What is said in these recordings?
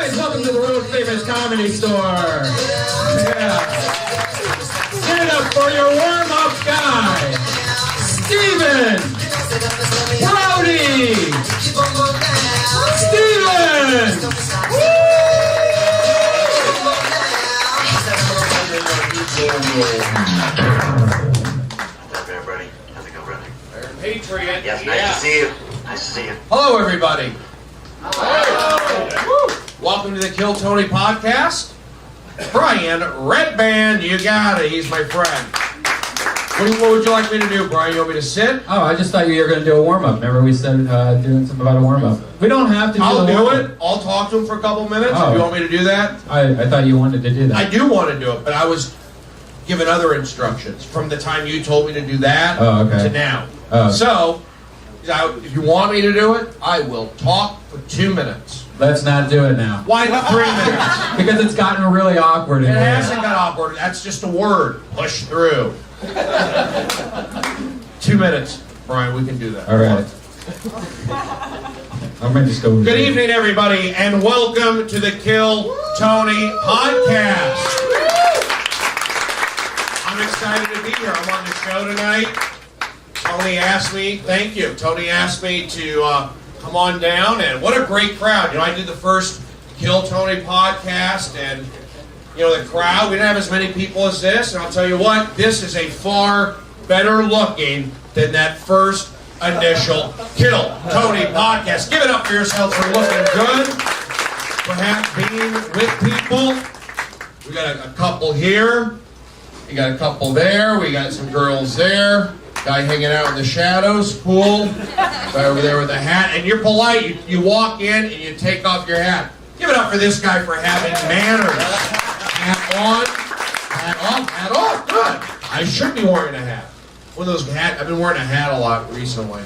guys, welcome to the world famous comedy store. Yeah. Give it up for your warm-up guy, Steven! Brody! Steven! What's up, everybody? How's it going, brother? Patriot. Yes, nice to see you. Nice to see you. Hello, everybody. Hello. Welcome to the Kill Tony podcast. Brian Redband, you got it. He's my friend. What would you like me to do, Brian? You want me to sit? Oh, I just thought you were going to do a warm-up. Remember we said doing something about a warm-up. We don't have to do I'll the do warm-up. it. I'll talk to him for a couple minutes. Oh. If you want me to do that? I thought you wanted to do that. I do want to do it, but I was given other instructions from the time you told me to do that to now. Oh. So, if you want me to do it, I will talk for 2 minutes. Let's not do it now. Why not 3 minutes? Because it's gotten really awkward in It here. hasn't got awkward. That's just a word. Push through. 2 minutes, Brian. We can do that. All right. I might just go. Good evening, everybody, and welcome to the Kill Tony podcast. I'm excited to be here. I'm on the show tonight. Tony asked me, thank you. Tony asked me to come on down, and what a great crowd. You know, I did the first Kill Tony podcast, and you know, the crowd, we didn't have as many people as this, and I'll tell you what, this is a far better looking than that first initial Kill Tony podcast. Give it up for yourselves for looking good, for being with people. We got a couple here, we got a couple there, we got some girls there, guy hanging out in the shadows, cool, guy over there with a hat, and you're polite, you walk in and you take off your hat. Give it up for this guy for having manners. Hat on, hat off, hat off. Good. I should be wearing a hat. One of those hats. I've been wearing a hat a lot recently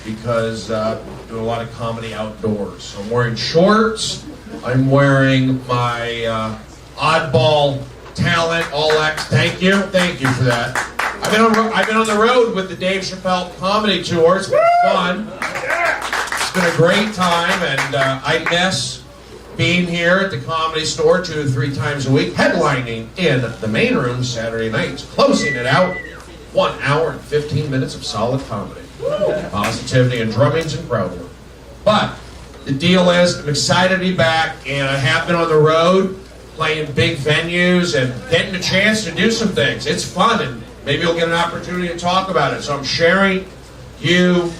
because I'm doing a lot of comedy outdoors. So I'm wearing shorts. I'm wearing my oddball talent all X. Thank you for that. I've been on the road with the Dave Chappelle comedy tour. It's been fun. It's been a great time, and I miss being here at the Comedy Store 2 to 3 times a week, headlining in the main room Saturday nights, closing it out 1 hour and 15 minutes of solid comedy, positivity, and drummings and crowd work. But the deal is, I'm excited to be back, and I have been on the road playing big venues and getting a chance to do some things. It's fun, and maybe you'll get an opportunity to talk about it. So I'm sharing you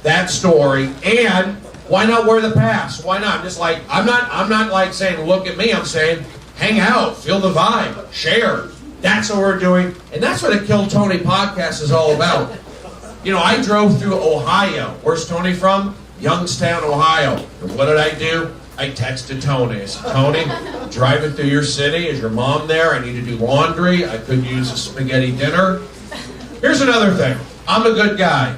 that story, and why not wear the pass? Why not? Just like I'm not like saying look at me. I'm saying hang out, feel the vibe, share. That's what we're doing, and that's what the Kill Tony podcast is all about. You know, I drove through Ohio. Where's Tony from? Youngstown, Ohio. And what did I do? I texted Tony. I said, Tony, driving through your city. Is your mom there? I need to do laundry. I could use a spaghetti dinner. Here's another thing. I'm a good guy.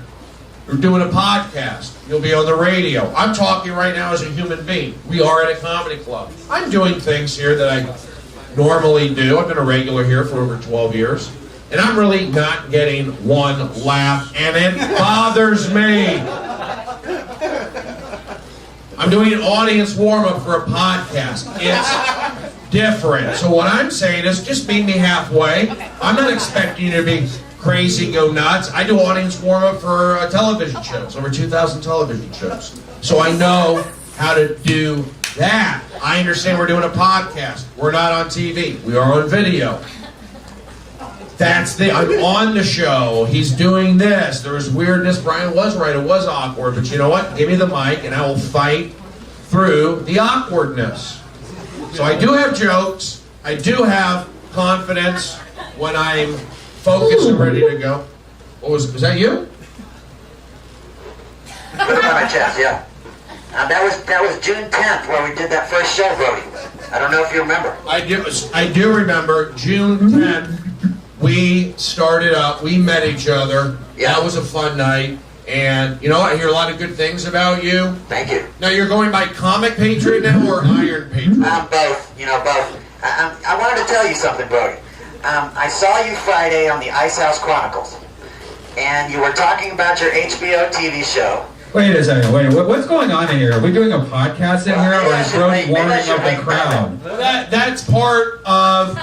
We're doing a podcast. You'll be on the radio. I'm talking right now as a human being. We are at a comedy club. I'm doing things here that I normally do. I've been a regular here for over 12 years. And I'm really not getting one laugh, and it bothers me. I'm doing an audience warm-up for a podcast. It's different. So what I'm saying is just meet me halfway. I'm not expecting you to be crazy, go nuts. I do audience warm-up for television shows, over 2,000 television shows. So I know how to do that. I understand we're doing a podcast. We're not on TV. We are on video. I'm on the show. He's doing this. There was weirdness. Brian was right. It was awkward. But you know what? Give me the mic and I will fight through the awkwardness. So I do have jokes. I do have confidence when I'm focused and ready to go. Was that you? Put it on my chest, yeah. That was June 10th where we did that first show, Brody. I don't know if you remember. I do remember June 10th. We started up. We met each other. Yeah. That was a fun night. And you know, I hear a lot of good things about you. Thank you. Now you're going by Comic Patriot now or Iron Patriot? Both. You know, both. I wanted to tell you something, Brody. I saw you Friday on the Ice House Chronicles, and you were talking about your HBO TV show, Wait a second. Wait. What's going on in here? Are we doing a podcast in here, or is Brody warming up the crowd? That's part of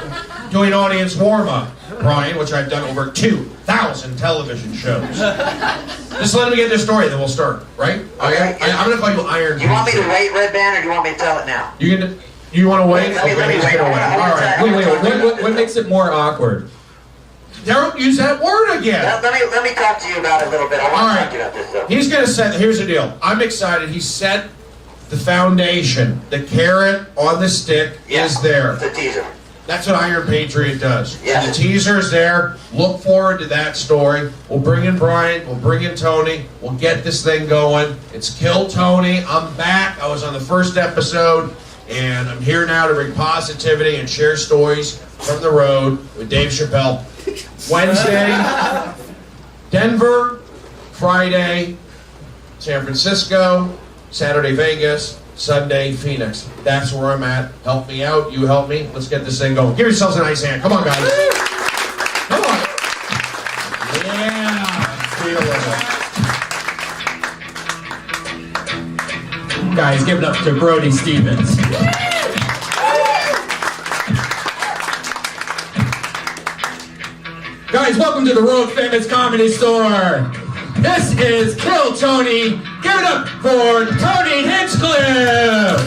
doing audience warm-up, Brian, which I've done over 2,000 television shows. Just let me get this story, then we'll start, right? Okay. I'm going to call you Iron. Do you want me to wait, Red Band, or do you want me to tell it now? You want to wait? Let me he's wait. gonna All right. Wait. What makes it more awkward? Don't use that word again. Let me talk to you about it a little bit. I want to talk to you about this, though. He's going to set, here's the deal. I'm excited. He set the foundation. The carrot on the stick is there. It's a teaser. That's what Iron Patriot does. Yes. So the teaser's there. Look forward to that story. We'll bring in Brian. We'll bring in Tony. We'll get this thing going. It's Kill Tony. I'm back. I was on the first episode, and I'm here now to bring positivity and share stories from the road with Dave Chappelle. Wednesday, Denver. Friday, San Francisco. Saturday, Vegas. Sunday, Phoenix. That's where I'm at. Help me out. You help me. Let's get this thing going. Give yourselves a nice hand. Come on, guys. Come on. Yeah. Feel it. Guys, give it up to Brody Stevens. Guys, welcome to the world famous Comedy Store. This is Kill Tony. Give it up for Tony Hinchcliffe.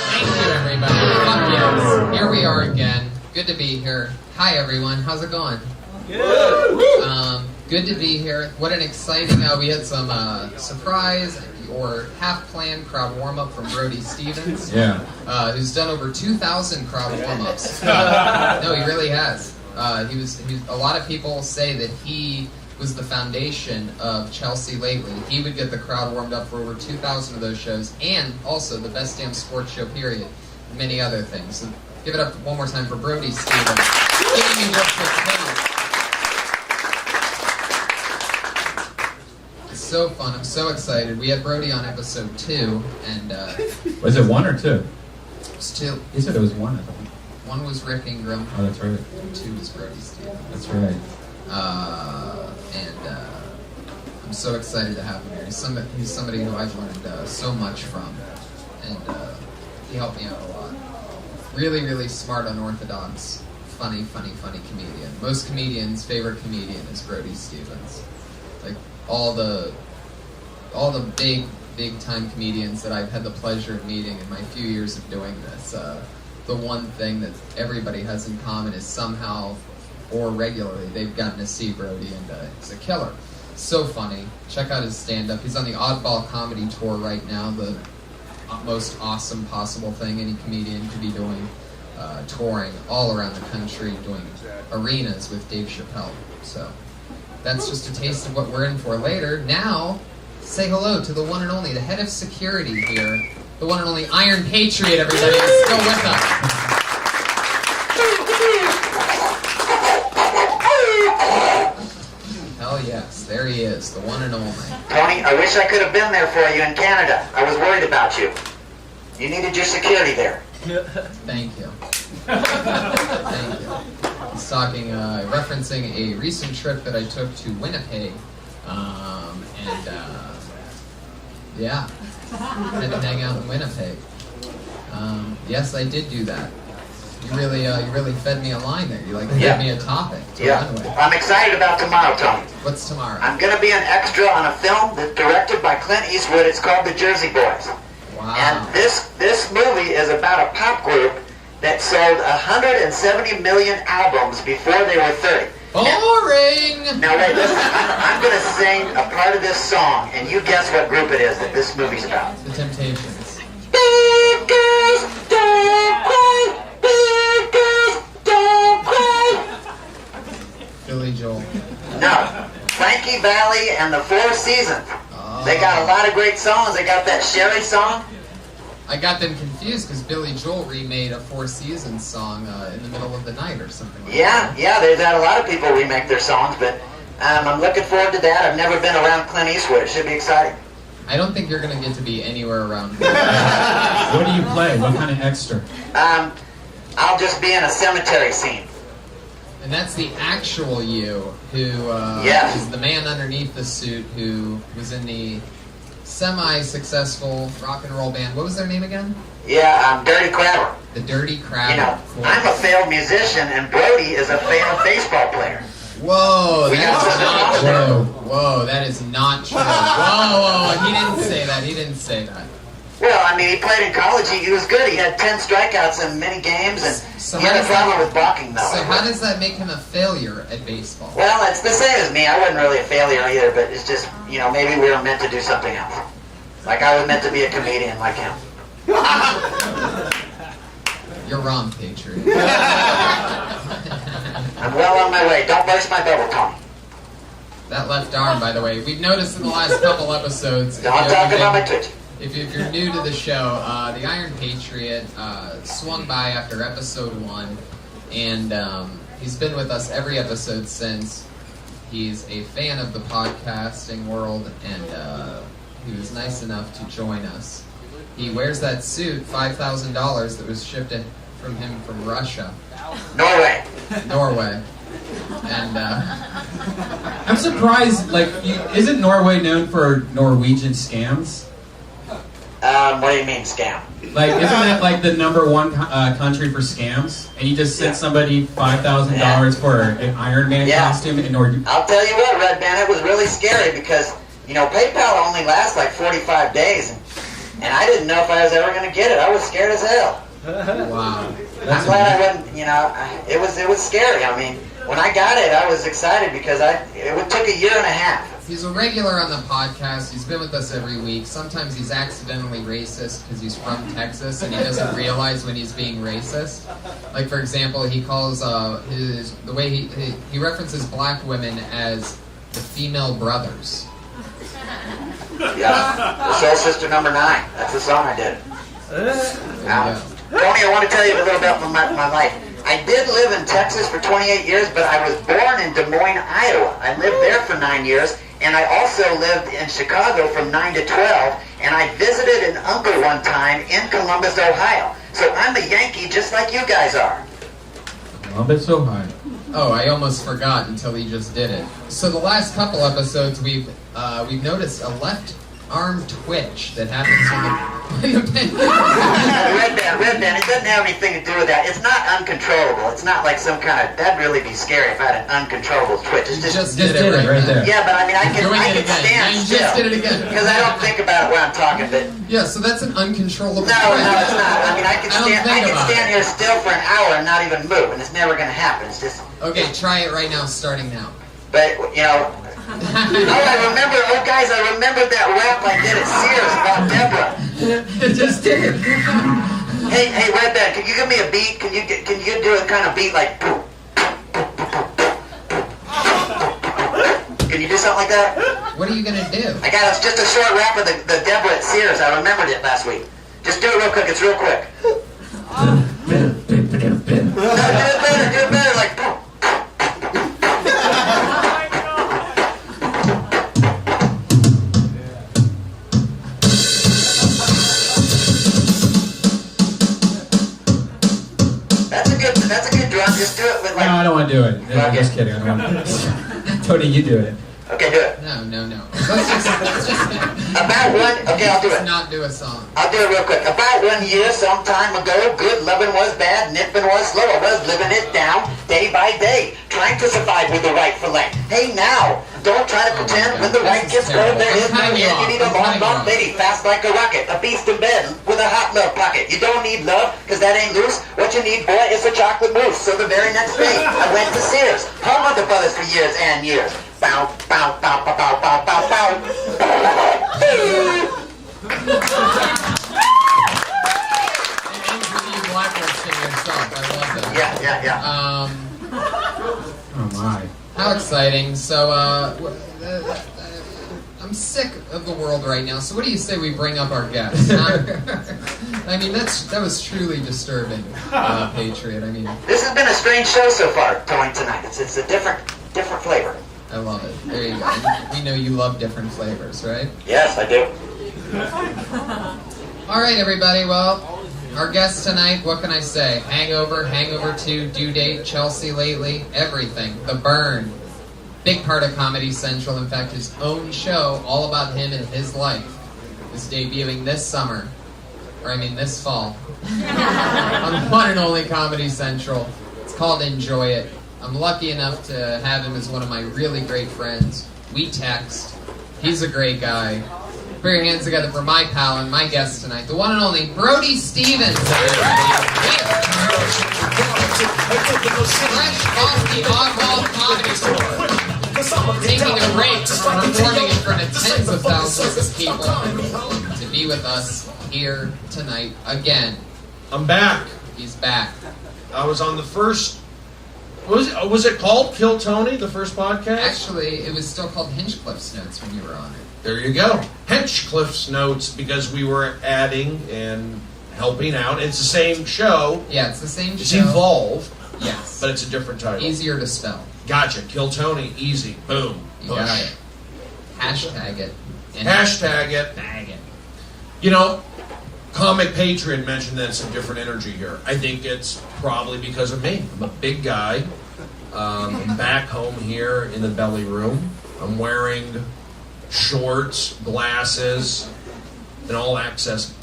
Thank you, everybody. Fuck yes. Here we are again. Good to be here. Hi, everyone. How's it going? Good. Good to be here. What an exciting... we had some surprise or half-planned crowd warm-up from Brody Stevens. Yeah. Who's done over 2,000 crowd warm-ups. No, he really has. He was. A lot of people say that he was the foundation of Chelsea lately. He would get the crowd warmed up for over 2,000 of those shows, and also the best damn sports show, period. And many other things. So give it up one more time for Brody Stevens. Giving me what's with It's so fun. I'm so excited. We had Brody on episode 2, and Was it 1 or 2? it was 2. He said it was 1, I think. 1 was Rick Ingram. Oh, that's right. 2 was Brody Stevens. That's right. I'm so excited to have him here. He's somebody who I've learned so much from, and he helped me out a lot. Really, really smart, unorthodox, funny comedian. Most comedians' favorite comedian is Brody Stevens. Like all the big time comedians that I've had the pleasure of meeting in my few years of doing this. The one thing that everybody has in common is somehow or regularly they've gotten to see Brody, and he's a killer. So funny. Check out his stand-up. He's on the Oddball Comedy Tour right now, the most awesome possible thing any comedian could be doing, touring all around the country, doing arenas with Dave Chappelle. So that's just a taste of what we're in for later. Now, say hello to the one and only, the head of security here, the one and only Iron Patriot, everybody, is still with us. Hell yes, there he is, the one and only. Tony, I wish I could have been there for you in Canada. I was worried about you. You needed your security there. Thank you. Thank you. He's talking, referencing a recent trip that I took to Winnipeg, yeah, had to hang out in Winnipeg. Yes, I did do that. You really fed me a line there. You gave me a topic to run with. I'm excited about tomorrow, Tony. What's tomorrow? I'm going to be an extra on a film that's directed by Clint Eastwood. It's called The Jersey Boys. Wow. And this movie is about a pop group that sold 170 million albums before they were 30. Boring! Now wait, listen, I'm going to sing a part of this song, and you guess what group it is that this movie's about. The Temptations. Big girls don't cry, big girls don't cry. Billy Joel. No, Frankie Valli and the Four Seasons. They got a lot of great songs. They got that Sherry song. I got them confused because Billy Joel remade a Four Seasons song in the middle of the night or something like that. Yeah, they've had a lot of people remake their songs, but I'm looking forward to that. I've never been around Clint Eastwood. It should be exciting. I don't think you're going to get to be anywhere around here. What do you play? What kind of extra? I'll just be in a cemetery scene. And that's the actual you, who Yes. is the man underneath the suit who was in the semi-successful rock and roll band. What was their name again? Yeah, Dirty Crabber. The Dirty Crabber. You know, Cool. I'm a failed musician, and Brody is a failed baseball player. Whoa, We that's got not something true. Whoa, that is not true. Whoa, he didn't say that. He didn't say that. Well, I mean, he played in college. He was good. He had 10 strikeouts in many games, and So he had how a does that- problem with balking, though. So how does that make him a failure at baseball? Well, it's the same as me. I wasn't really a failure either, but it's just, you know, maybe we were meant to do something else. Like I was meant to be a comedian like him. You're wrong, Patriot. I'm well on my way. Don't burst my bubble, Tony. That left arm, by the way, we've noticed in the last couple episodes. Don't talk about my twitch. If you're new to the show, the Iron Patriot swung by after episode 1, and he's been with us every episode since. He's a fan of the podcasting world, and he was nice enough to join us. He wears that suit, $5,000, that was shipped in from him from Russia, Norway. Norway, and I'm surprised. Like, isn't Norway known for Norwegian scams? What do you mean, scam? Like, isn't that like the #1 country for scams? And you just sent somebody $5,000 for an Iron Man Yeah. costume in order. I'll tell you what, Red Band, it was really scary because, you know, PayPal only lasts like 45 days, and I didn't know if I was ever going to get it. I was scared as hell. wow. I'm glad I wasn't, you know, it was scary. I mean, when I got it, I was excited because it took a year and a half. He's a regular on the podcast. He's been with us every week. Sometimes he's accidentally racist because he's from Texas and he doesn't realize when he's being racist. Like, for example, he calls the way he references black women as the female brothers. Yeah, the Soul Sister number 9. That's the song I did. There Now, you go. Tony, I want to tell you a little about my life. I did live in Texas for 28 years, but I was born in Des Moines, Iowa. I lived there for 9 years, and I also lived in Chicago from 9 to 12, and I visited an uncle one time in Columbus, Ohio. So I'm a Yankee just like you guys are. Columbus, Ohio. Oh, I almost forgot until he just did it. So the last couple episodes, we've noticed a left arm twitch that happens when the Red Band, it doesn't have anything to do with that. It's not uncontrollable. It's not like some kind of, that'd really be scary if I had an uncontrollable twitch. It's You just did it right there. yeah, but I mean, I can Doing it again. stand Now you still. just did it again. Because I don't think about it when I'm talking, but Yeah, so that's an uncontrollable no, twitch. it's not. I mean, I can I don't think about stand it. here still for an hour and not even move, and it's never going to happen. It's just, Okay, try it right now, starting now. but, you know, oh, guys, I remembered that rap I did at Sears about Deborah. It just did. Hey, Red Band, can you give me a beat? Can you do a kind of beat like, boom? Can you do something like that? What are you gonna do? I got it's just a short rap of the Deborah at Sears. I remembered it last week. Just do it real quick. It's real quick. No, do it better, like boom. That's a good drum. Just do it with No, I don't want to do it. I'm Okay. just kidding. I don't want to. Tony, you do it. Okay, do it. No. Let's just About one. Okay, I'll do it. not do a song. I'll do it real quick. About 1 year, some time ago, good loving was bad, nipping was slow. I was living it down day by day, trying to survive with the right fillet. Hey now, don't try to Oh my pretend God, when the this right is gets terrible. cold, there I'm is no cutting you end. off. You need a I'm long, cutting you long off. lady, fast like a rocket, a beast in bed with a hot love pocket. You don't need love, cause that ain't loose. What you need, boy, is a chocolate mousse. So the very next day, I went to Sears, home with the brothers for years and years. Bow, bow, bow, bow, bow, bow, bow, bow. It ends with you blacklisting yourself. I love that. Yeah. Oh my. How exciting. So, I'm sick of the world right now, so what do you say we bring up our guests? I mean, that was truly disturbing, Patriot. I mean, This has been a strange show so far, Tony, tonight. It's a different flavor. I love it. There you go. We know you love different flavors, right? Yes, I do. All right, everybody. Well, Our guest tonight, what can I say? Hangover, Hangover 2, Due Date, Chelsea Lately, everything. The Burn. Big part of Comedy Central. In fact, his own show, all about him and his life, is debuting this summer. This fall. On the one and only Comedy Central. It's called Enjoy It. I'm lucky enough to have him as one of my really great friends. We text. He's a great guy. Put your hands together for my pal and my guest tonight, the one and only Brody Stevens. Fresh off the Oddball Comedy Tour, taking a break from performing in front of tens of thousands of people to be with us here tonight again. I'm back. He's back. I was on the first. Was it called Kill Tony, the first podcast? Actually, it was still called Hinchcliffe's Notes when you were on it. There you go. Hinchcliffe's Notes, because we were adding and helping out. It's the same show. Yeah, it's the same It's show. Evolve. Yes. But it's a different title. Easier to spell. Gotcha. Kill Tony. Easy. Boom. You got it. Hashtag it. Hashtag it. Tag it. You know, Comic Patriot mentioned that it's a different energy here. I think it's probably because of me. I'm a big guy. I'm back home here in the belly room. I'm wearing shorts, glasses, an all-access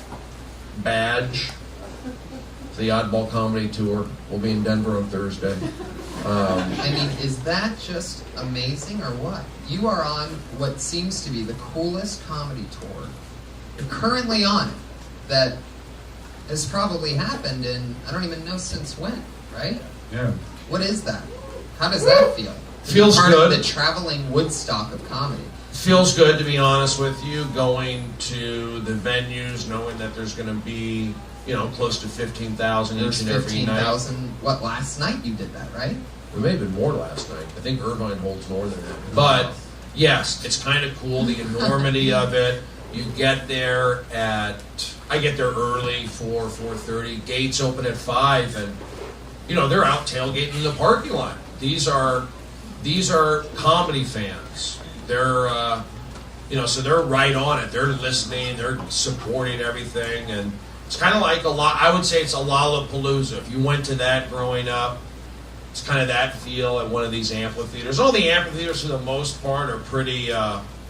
badge. The Oddball Comedy Tour will be in Denver on Thursday. Is that just amazing or what? You are on what seems to be the coolest comedy tour. You're currently on it. That has probably happened in, I don't even know since when, right? Yeah. What is that? How does that feel? Feels part good. Of the traveling Woodstock of comedy. Feels good, to be honest with you, going to the venues, knowing that there's going to be, close to 15,000 each and every night. 15,000. What, last night you did that, right? It may have been more last night. I think Irvine holds more than that. But, yes, it's kind of cool, the enormity of it. You get there I get there early, 4:30. Gates open at 5, and, they're out tailgating in the parking lot. These are comedy fans. They're, so they're right on it. They're listening. They're supporting everything, and it's kind of like I would say it's a Lollapalooza. If you went to that growing up, it's kind of that feel at one of these amphitheaters. All the amphitheaters, for the most part, are pretty.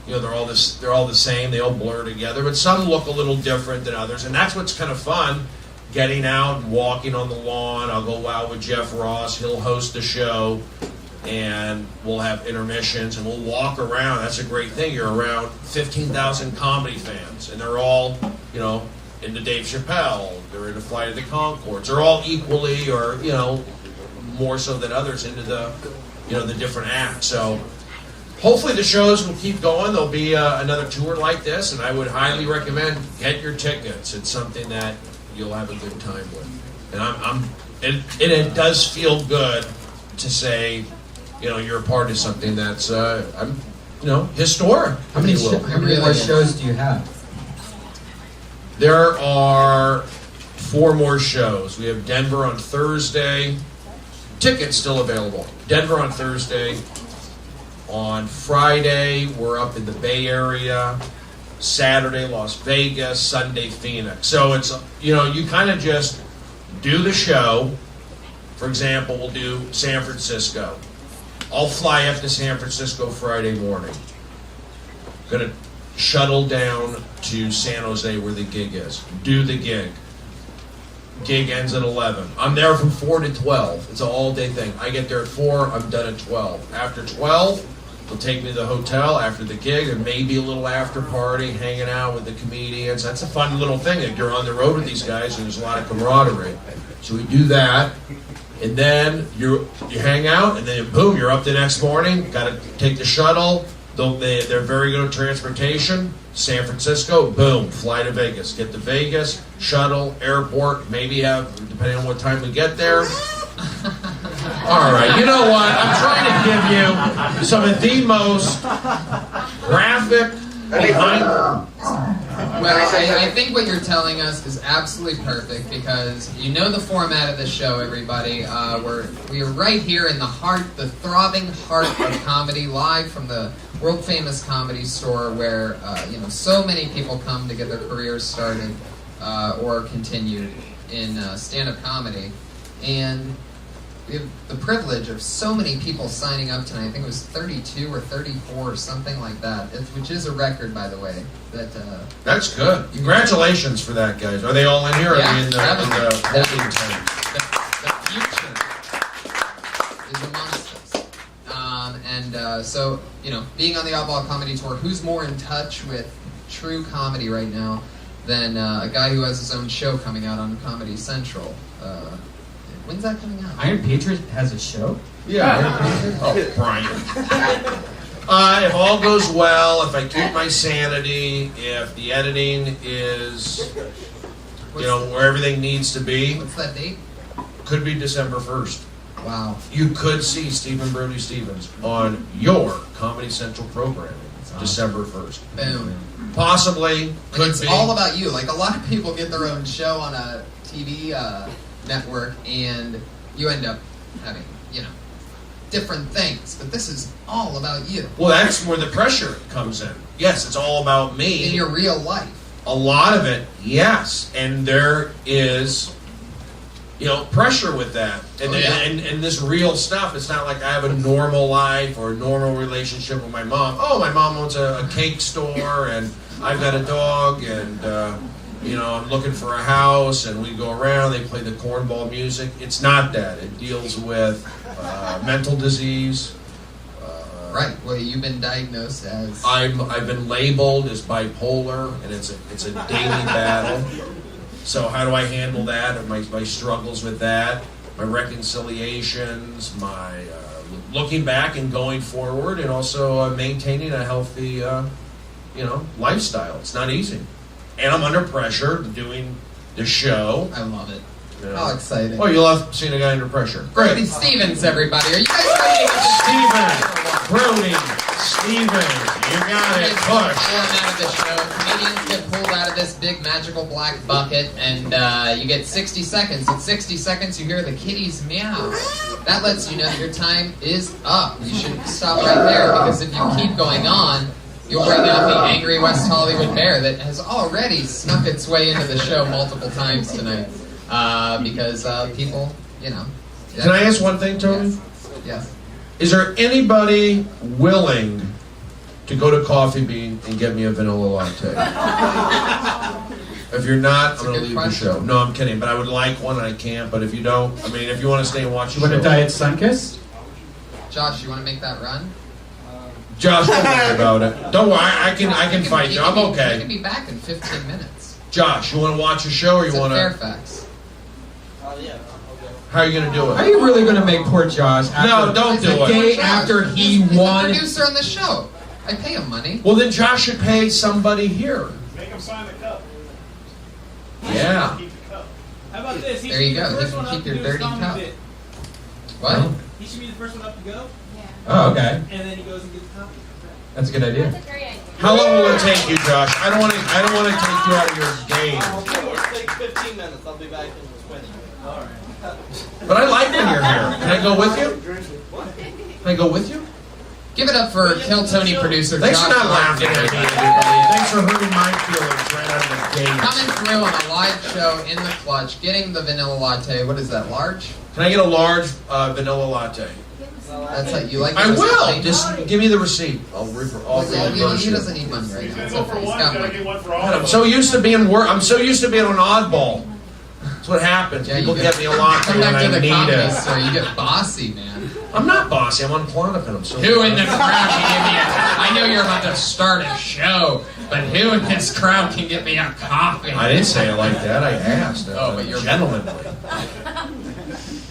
They're all the same. They all blur together, but some look a little different than others, and that's what's kind of fun. Getting out and walking on the lawn. I'll go out with Jeff Ross. He'll host the show, and we'll have intermissions, and we'll walk around. That's a great thing. You're around 15,000 comedy fans, and they're all, into Dave Chappelle. They're into Flight of the Conchords. They're all equally, or more so than others, into the, the different acts. So hopefully the shows will keep going. There'll be another tour like this, and I would highly recommend get your tickets. It's something that you'll have a good time with. And it does feel good to say, you're a part of something that's, historic. How many more shows do you have? There are 4 more shows. We have Denver on Thursday. Tickets still available. Denver on Thursday. On Friday, we're up in the Bay Area. Saturday, Las Vegas. Sunday, Phoenix. So it's, you kind of just do the show. For example, we'll do San Francisco. I'll fly up to San Francisco Friday morning. Gonna shuttle down to San Jose where the gig is. Do the gig. Gig ends at 11. I'm there from 4 to 12. It's an all-day thing. I get there at 4, I'm done at 12. After 12, they'll take me to the hotel after the gig, and maybe a little after party, hanging out with the comedians. That's a fun little thing. If you're on the road with these guys, and there's a lot of camaraderie. So we do that, and then you hang out, and then boom, you're up the next morning. Got to take the shuttle. They're very good at transportation. San Francisco, boom, fly to Vegas. Get to Vegas, shuttle, airport, maybe have, depending on what time we get there. All right, you know what? I'm trying to give you some of the most graphic behind. Well, I think what you're telling us is absolutely perfect, because you know the format of the show, everybody. We are right here in the heart, the throbbing heart of comedy, live from the world-famous Comedy Store, where so many people come to get their careers started or continued. in stand-up comedy, and we have the privilege of so many people signing up tonight. I think it was 32 or 34 or something like that, which is a record, by the way. That's good. Congratulations for that, guys. Are they all in here? Or Yeah, are they in the holding tank? The future is amongst us. So, being on the Oddball Comedy Tour, who's more in touch with true comedy right now than a guy who has his own show coming out on Comedy Central? When's that coming out? Iron Patriot has a show? Yeah. Oh, Brian. If all goes well, if I keep my sanity, if the editing is, where everything needs to be, What's that date? could be December 1st. Wow. You could see Stephen Brody Stevens on your Comedy Central programming December 1st. Boom. Possibly, could It's be. all about you. Like, a lot of people get their own show on a TV network, and you end up having, different things. But this is all about you. Well, that's where the pressure comes in. Yes, it's all about me. In your real life. A lot of it, yes. And there is, pressure with that. And, Oh, yeah. and this real stuff, it's not like I have a normal life or a normal relationship with my mom. Oh, my mom owns a cake store, and I've got a dog, and, I'm looking for a house, and we go around, they play the cornball music. It's not that. It deals with mental disease. Right. Well, you've been diagnosed as... I've been labeled as bipolar, and it's a daily battle. So how do I handle that? And my struggles with that, my reconciliations, my looking back and going forward, and also maintaining a healthy, lifestyle. It's not easy, and I'm under pressure doing the show. I love it. How exciting. Oh, you love seeing a guy under pressure. Brody Great. Stevens, everybody. Are you guys ready to get this Stephen, Brody, Stevens, you got it. Push. format of the show? Comedians get pulled out of this big magical black bucket, and you get 60 seconds. In 60 seconds, you hear the kitties meow. That lets you know that your time is up. You should stop right there, because if you keep going on, you'll bring out the angry West Hollywood bear that has already snuck its way into the show multiple times tonight. Because people, Can I ask one thing, Tony? Yes. Is there anybody willing to go to Coffee Bean and get me a vanilla latte? If you're not, That's I'm a going to good leave question. the show. No, I'm kidding, but I would like one and I can't. But if you don't, if you want to stay and watch the You want show. a Diet Sunkiss? Josh, you want to make that run? Josh, don't worry about it. Don't worry, I can fight you. I'm You okay. can be back in 15 minutes. Josh, you want to watch a show or you It's in want to? Fairfax. How are you going to do Are it? you really going to make poor Josh? No, don't do The it. day after he He's won. the producer on the show. I pay him money. Well, then Josh should pay somebody here. Make him sign the cup. Yeah. Keep the cup. How about this? He There you should be go. the You first can one keep up to your do his dirty comedy cup. bit. What? He should be the first one up to go, Oh, okay. and then he goes and gets the copy. That's a good idea. That's a great idea. How long will it take you, Josh? I don't want to take you out of your game. It'll take 15 minutes. I'll be back in 20. All right. But I like when you're here. Can I go with you? Can I go with you? Give it up for Kill Tony producer Thanks for Josh not laughing at me, everybody. Thanks for hurting my feelings right out of the gate. Coming through on a live show in the clutch, getting the vanilla latte. What is that, large? Can I get a large vanilla latte? That's how you like it? I Is it will. plain? Just give me the receipt. I'll Well, reimburse he you. doesn't need money right He's now. gonna go for He's one. got He's gotta money. get one for all God, of I'm them. so used to being I'm so used to being an oddball. That's what happens. Yeah, People you get me a latte Come when back to I the need comedy it. store. You get bossy, man. I'm not bossy. I'm on Klonopin. I'm so. Who in the crowd can give me a... I know you're about to start a show, but who in this crowd can get me a coffee? I didn't say it like that. I asked. Oh, but you're- gentlemanly.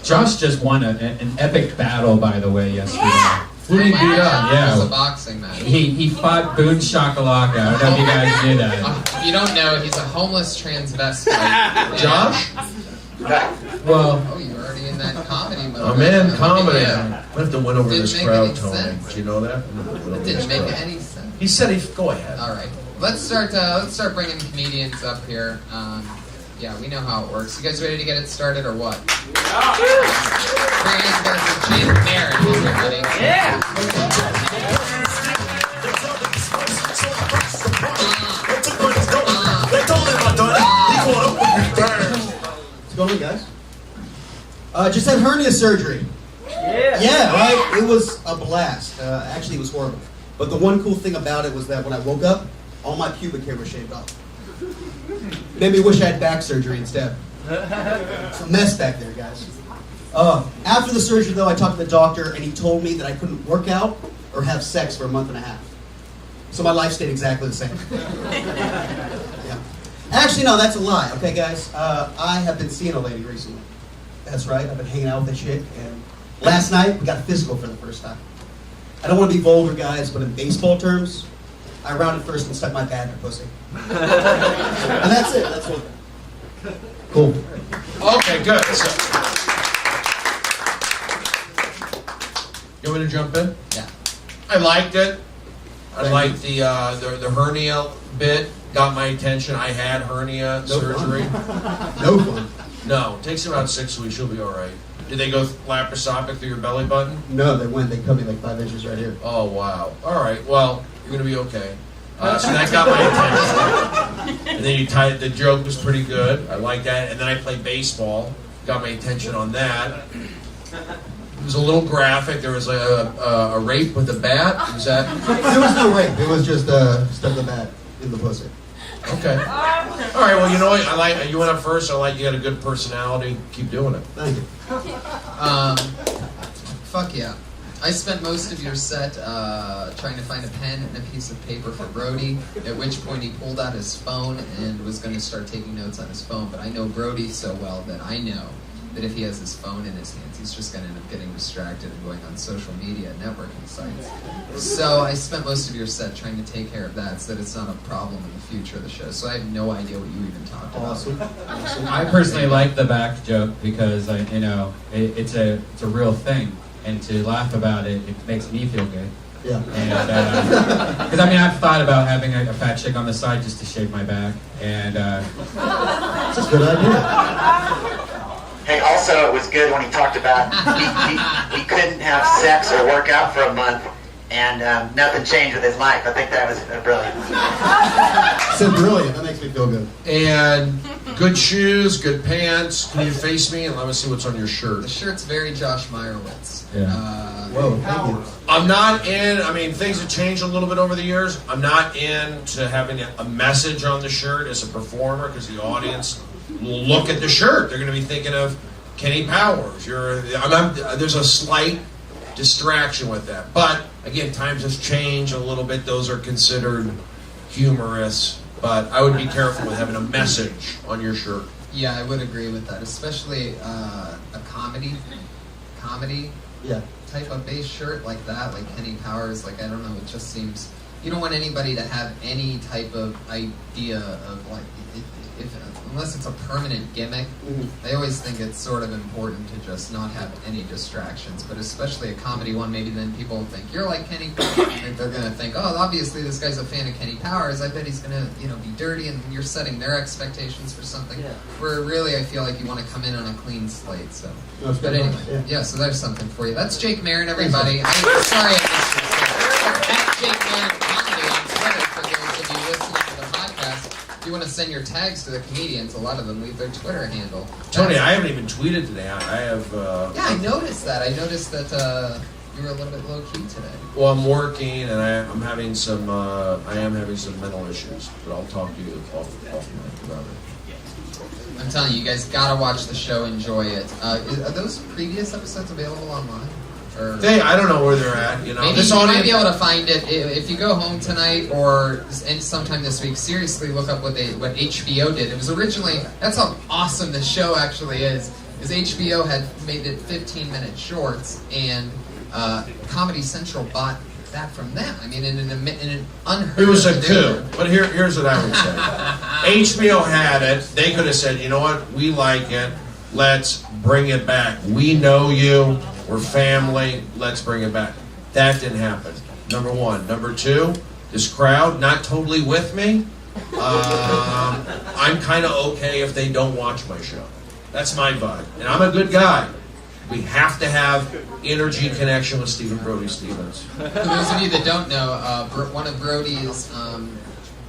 Josh just won an epic battle, by the way, yesterday. Who did he Oh my beat God. up? It was a Yeah. boxing match. He fought Boone Shakalaka. I don't know if you guys knew that. If you don't know, he's a homeless transvestite. Josh, Well, Oh, you're already in that comedy mode. I'm in Look comedy. at I have to win over Didn't this make crowd, any Tony. sense. Did you know that? you. It didn't make any sense. He said go ahead. All right, let's start bringing comedians up here. Yeah, we know how it works. You guys ready to get it started or what? Yeah. Bring in James Barrett, everybody. Yeah. What's going on, guys? Just had hernia surgery. Yeah. Yeah, right? It was a blast. Actually, it was horrible. But the one cool thing about it was that when I woke up, all my pubic hair was shaved off. Made me wish I had back surgery instead. It's a mess back there, guys. After the surgery, though, I talked to the doctor, and he told me that I couldn't work out or have sex for a month and a half. So my life stayed exactly the same. Yeah. Actually, no, that's a lie. Okay, guys? I have been seeing a lady recently. That's right. I've been hanging out with that chick, and last night we got physical for the first time. I don't want to be vulgar, guys, but in baseball terms, I rounded first and stuck my bat in her pussy. And that's it. That's what. Cool. Okay, good. So, you want me to jump in? Yeah. I liked it. I liked the hernia bit. Got my attention. I had hernia surgery. No fun. No, it takes about 6 weeks. You'll be all right. Did they go laparoscopic through your belly button? No, they went. They cut me like 5 inches right here. Oh, wow. All right. Well, you're going to be okay. So that got my attention. And then you tied, the joke was pretty good. I like that. And then I played baseball. Got my attention on that. It was a little graphic. There was a rape with a bat. Was that? There was no rape. It was just stuck the bat in the pussy. Okay. All right. Well, you know what? I like you went up first. I like you got a good personality. Keep doing it. Thank you. Fuck yeah. I spent most of your set trying to find a pen and a piece of paper for Brody, at which point he pulled out his phone and was going to start taking notes on his phone. But I know Brody so well that I know that if he has his phone in his hands, he's just going to end up getting distracted and going on social media networking sites. So I spent most of your set trying to take care of that so that it's not a problem in the future of the show. So I have no idea what you even talked about. Awesome. I personally like the back joke because it's a real thing, and to laugh about it, it makes me feel good. Yeah. And because I've thought about having a fat chick on the side just to shave my back, and It's a good idea. Hey, also, it was good when he talked about he couldn't have sex or work out for a month, and nothing changed with his life. I think that was brilliant. Said brilliant. That makes me feel good. And good shoes, good pants. Can you face me and let me see what's on your shirt? The shirt's very Josh Meyerowitz. Yeah. Whoa, thank you. I'm not in, things have changed a little bit over the years. I'm not into having a message on the shirt as a performer because the audience will look at the shirt. They're going to be thinking of Kenny Powers. There's a slight distraction with that. But, again, times have changed a little bit. Those are considered humorous. But I would be careful with having a message on your shirt. Yeah, I would agree with that, especially a comedy Yeah. type of base shirt like that, like Kenny Powers. Like, I don't know, it just seems you don't want anybody to have any type of idea of like unless it's a permanent gimmick. Mm-hmm. I always think it's sort of important to just not have any distractions, but especially a comedy one. Maybe then people will think you're like Kenny Powers. They're gonna think, oh, obviously this guy's a fan of Kenny Powers. I bet he's gonna be dirty, and you're setting their expectations for something. Yeah. Where really I feel like you want to come in on a clean slate. So, That's but good. anyway, Yeah. so there's something for you. That's Jake Marin, everybody. I'm sorry I missed your at Jake Marin Comedy on Twitter for those of you listening to the podcast. If you want to send your tags to the comedians, a lot of them leave their Twitter handle. Tony, I haven't even tweeted today. I have. Yeah, I noticed that. I noticed that you were a little bit low key today. Well, I'm working, and I am having some mental issues. But I'll talk to you off mic about it. I'm telling you, you guys gotta watch the show. Enjoy it. Are those previous episodes available online? Or I don't know where they're at. maybe this you might audience. be able to find it if you go home tonight or sometime this week. Seriously, look up what HBO did. It was originally, that's how awesome the show actually is HBO had made it 15-minute shorts, and Comedy Central bought that from them. I mean, in an unheard It was a of coup. maneuver. But here's what I would say. HBO had it. They could have said, you know what? We like it. Let's bring it back. We know you. We're family. Let's bring it back. That didn't happen. Number one. Number two, this crowd, not totally with me. I'm kind of okay if they don't watch my show. That's my vibe. And I'm a good guy. We have to have energy connection with Stephen Brody Stevens. For those of you that don't know, one of Brody's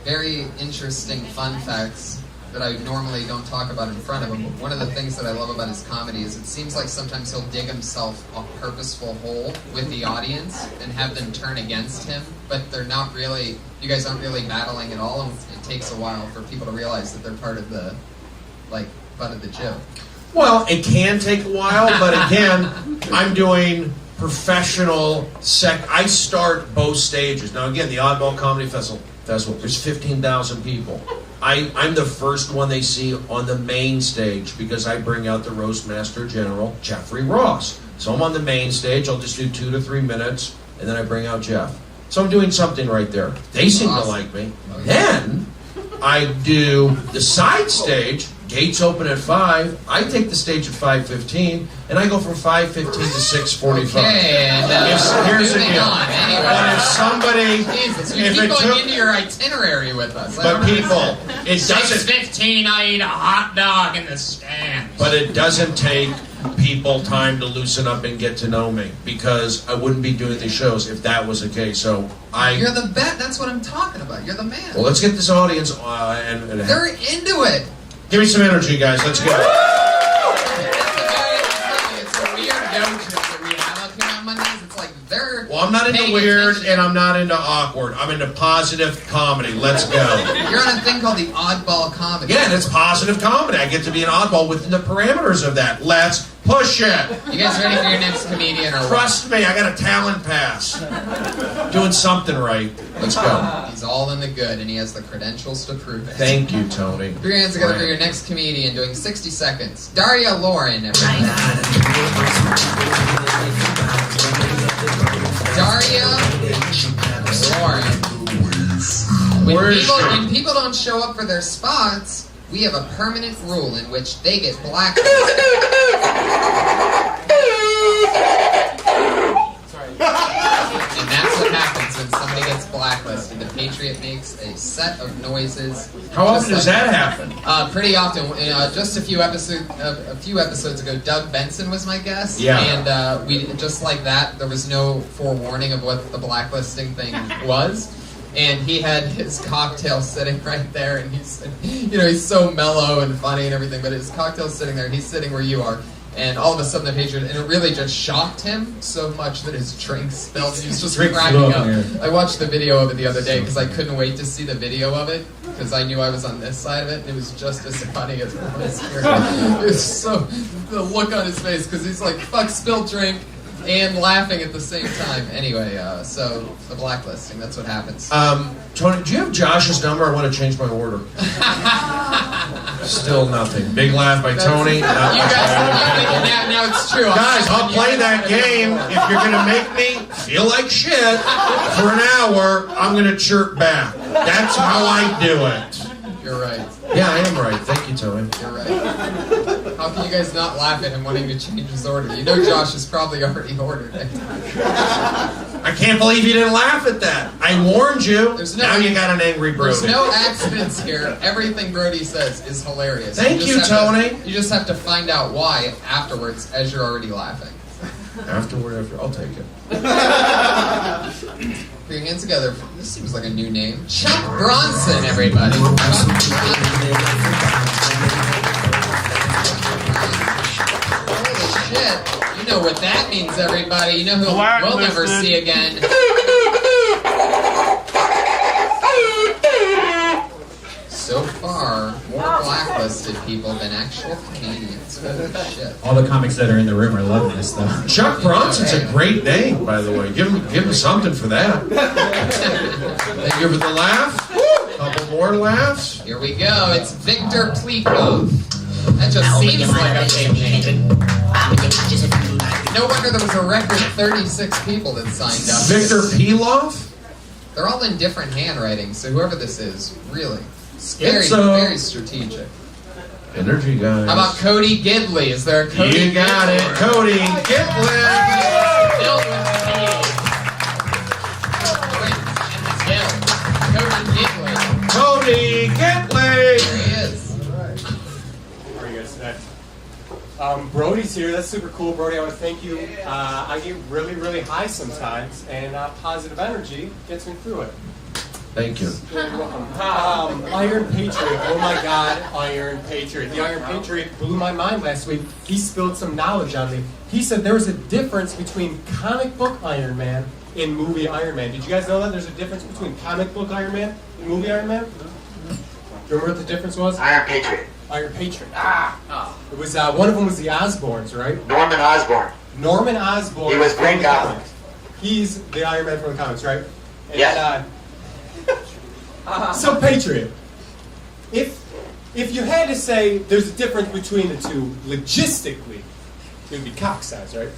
very interesting fun facts that I normally don't talk about in front of him. But one of the things that I love about his comedy is it seems like sometimes he'll dig himself a purposeful hole with the audience and have them turn against him, but they're not really, you guys aren't really battling at all, and it takes a while for people to realize that they're part of the, like, butt of the joke. Well, it can take a while, but again, I'm doing professional I start both stages. Now again, the Oddball Comedy Festival, there's 15,000 people. I'm the first one they see on the main stage because I bring out the Roastmaster General, Jeffrey Ross. So I'm on the main stage, I'll just do 2 to 3 minutes, and then I bring out Jeff. So I'm doing something right there. They seem to like me. Then I do the side stage. Gates open at 5. I take the stage at 5:15, and I go from 5:15 to 6:45. Okay, and here's the moving deal. on. Anyway. But if somebody, Jesus, you if keep it going took, into your itinerary with us. but people, it doesn't. 6:15, I eat a hot dog in the stand. But it doesn't take people time to loosen up and get to know me because I wouldn't be doing these shows if that was the case. So You're the bet. That's what I'm talking about. You're the man. Well, let's get this audience and They're into it. give me some energy, guys. Let's go. It's a weird notion that we have up here on Mondays. It's like they're. Well, I'm not into paying weird attention. and I'm not into awkward. I'm into positive comedy. Let's go. You're on a thing called the oddball comedy. Yeah, and it's positive comedy. I get to be an oddball within the parameters of that. Let's push it. You guys ready for your next comedian or what? Trust me, I got a talent pass. Doing something right. Let's go. He's all in the good, and he has the credentials to prove it. Thank you, Tony. Put your hands together for your next comedian doing 60 seconds. Daria Lauren, everybody. Daria Lauren. When people don't show up for their spots, we have a permanent rule in which they get blacklisted. And that's what happens when somebody gets blacklisted. The Patriot makes a set of noises. How often does that happen? Pretty often. Just a few episodes ago, Doug Benson was my guest. Yeah. And we just like that. There was no forewarning of what the blacklisting thing was. And he had his cocktail sitting right there, and he's so mellow and funny and everything, but his cocktail's sitting there, and he's sitting where you are. And all of a sudden, the Patriot, and it really just shocked him so much that his drink spilled. He was just cracking up. I watched the video of it the other day because I couldn't wait to see the video of it because I knew I was on this side of it, and it was just as funny as it was here. It was so the look on his face because he's like, "Fuck, spilled drink." And laughing at the same time. Anyway, so the blacklisting, that's what happens. Tony, do you have Josh's number? I want to change my order. Still nothing. Big laugh by Tony. You guys, now it's true. Guys, I'll play that game. If you're going to make me feel like shit for an hour, I'm going to chirp back. That's how I do it. You're right. Yeah, I am right. Thank you, Tony. You're right. How can you guys not laugh at him wanting to change his order? You know Josh has probably already ordered it. I can't believe you didn't laugh at that. I warned you. Now you got an angry Brody. There's no accidents here. Everything Brody says is hilarious. Thank you, Tony. You just have to find out why afterwards as you're already laughing. After, I'll take it. Put your hands together. This seems like a new name. Chuck Bronson, everybody. Chuck Bronson. Holy shit. You know what that means, everybody. You know who we'll never see again. So far, more blacklisted people than actual comedians. Holy shit. All the comics that are in the room are loving this stuff. Chuck Bronson's a great name, by the way. Give him something for that. Thank you for the laugh. Couple more laughs. Here we go. It's Victor Plikov. That just seems like a big name. No wonder there was a record 36 people that signed up. Victor Pilov? They're all in different handwriting, so whoever this is, really, it's very strategic. Energy, guys. How about Cody Gidley? Is there a Cody? You got it, Cody Gidley. Filled with cheese. Cody Gidley. There he is. How are you guys today? Brody's here. That's super cool, Brody. I want to thank you. I get really, really high sometimes, and positive energy gets me through it. Thank you. Iron Patriot. Oh my God, Iron Patriot. The Iron Patriot blew my mind last week. He spilled some knowledge on me. He said there was a difference between comic book Iron Man and movie Iron Man. Did you guys know that there's a difference between comic book Iron Man and movie Iron Man? Do you remember what the difference was? Iron Patriot. Iron Patriot. It was one of them was the Osborns, right? Norman Osborn. Norman Osborn. He was from Green the Goblin. comics. He's the Iron Man from the comics, right? And, Yes. So Patriot, if you had to say there's a difference between the two logistically, it would be cock size, right?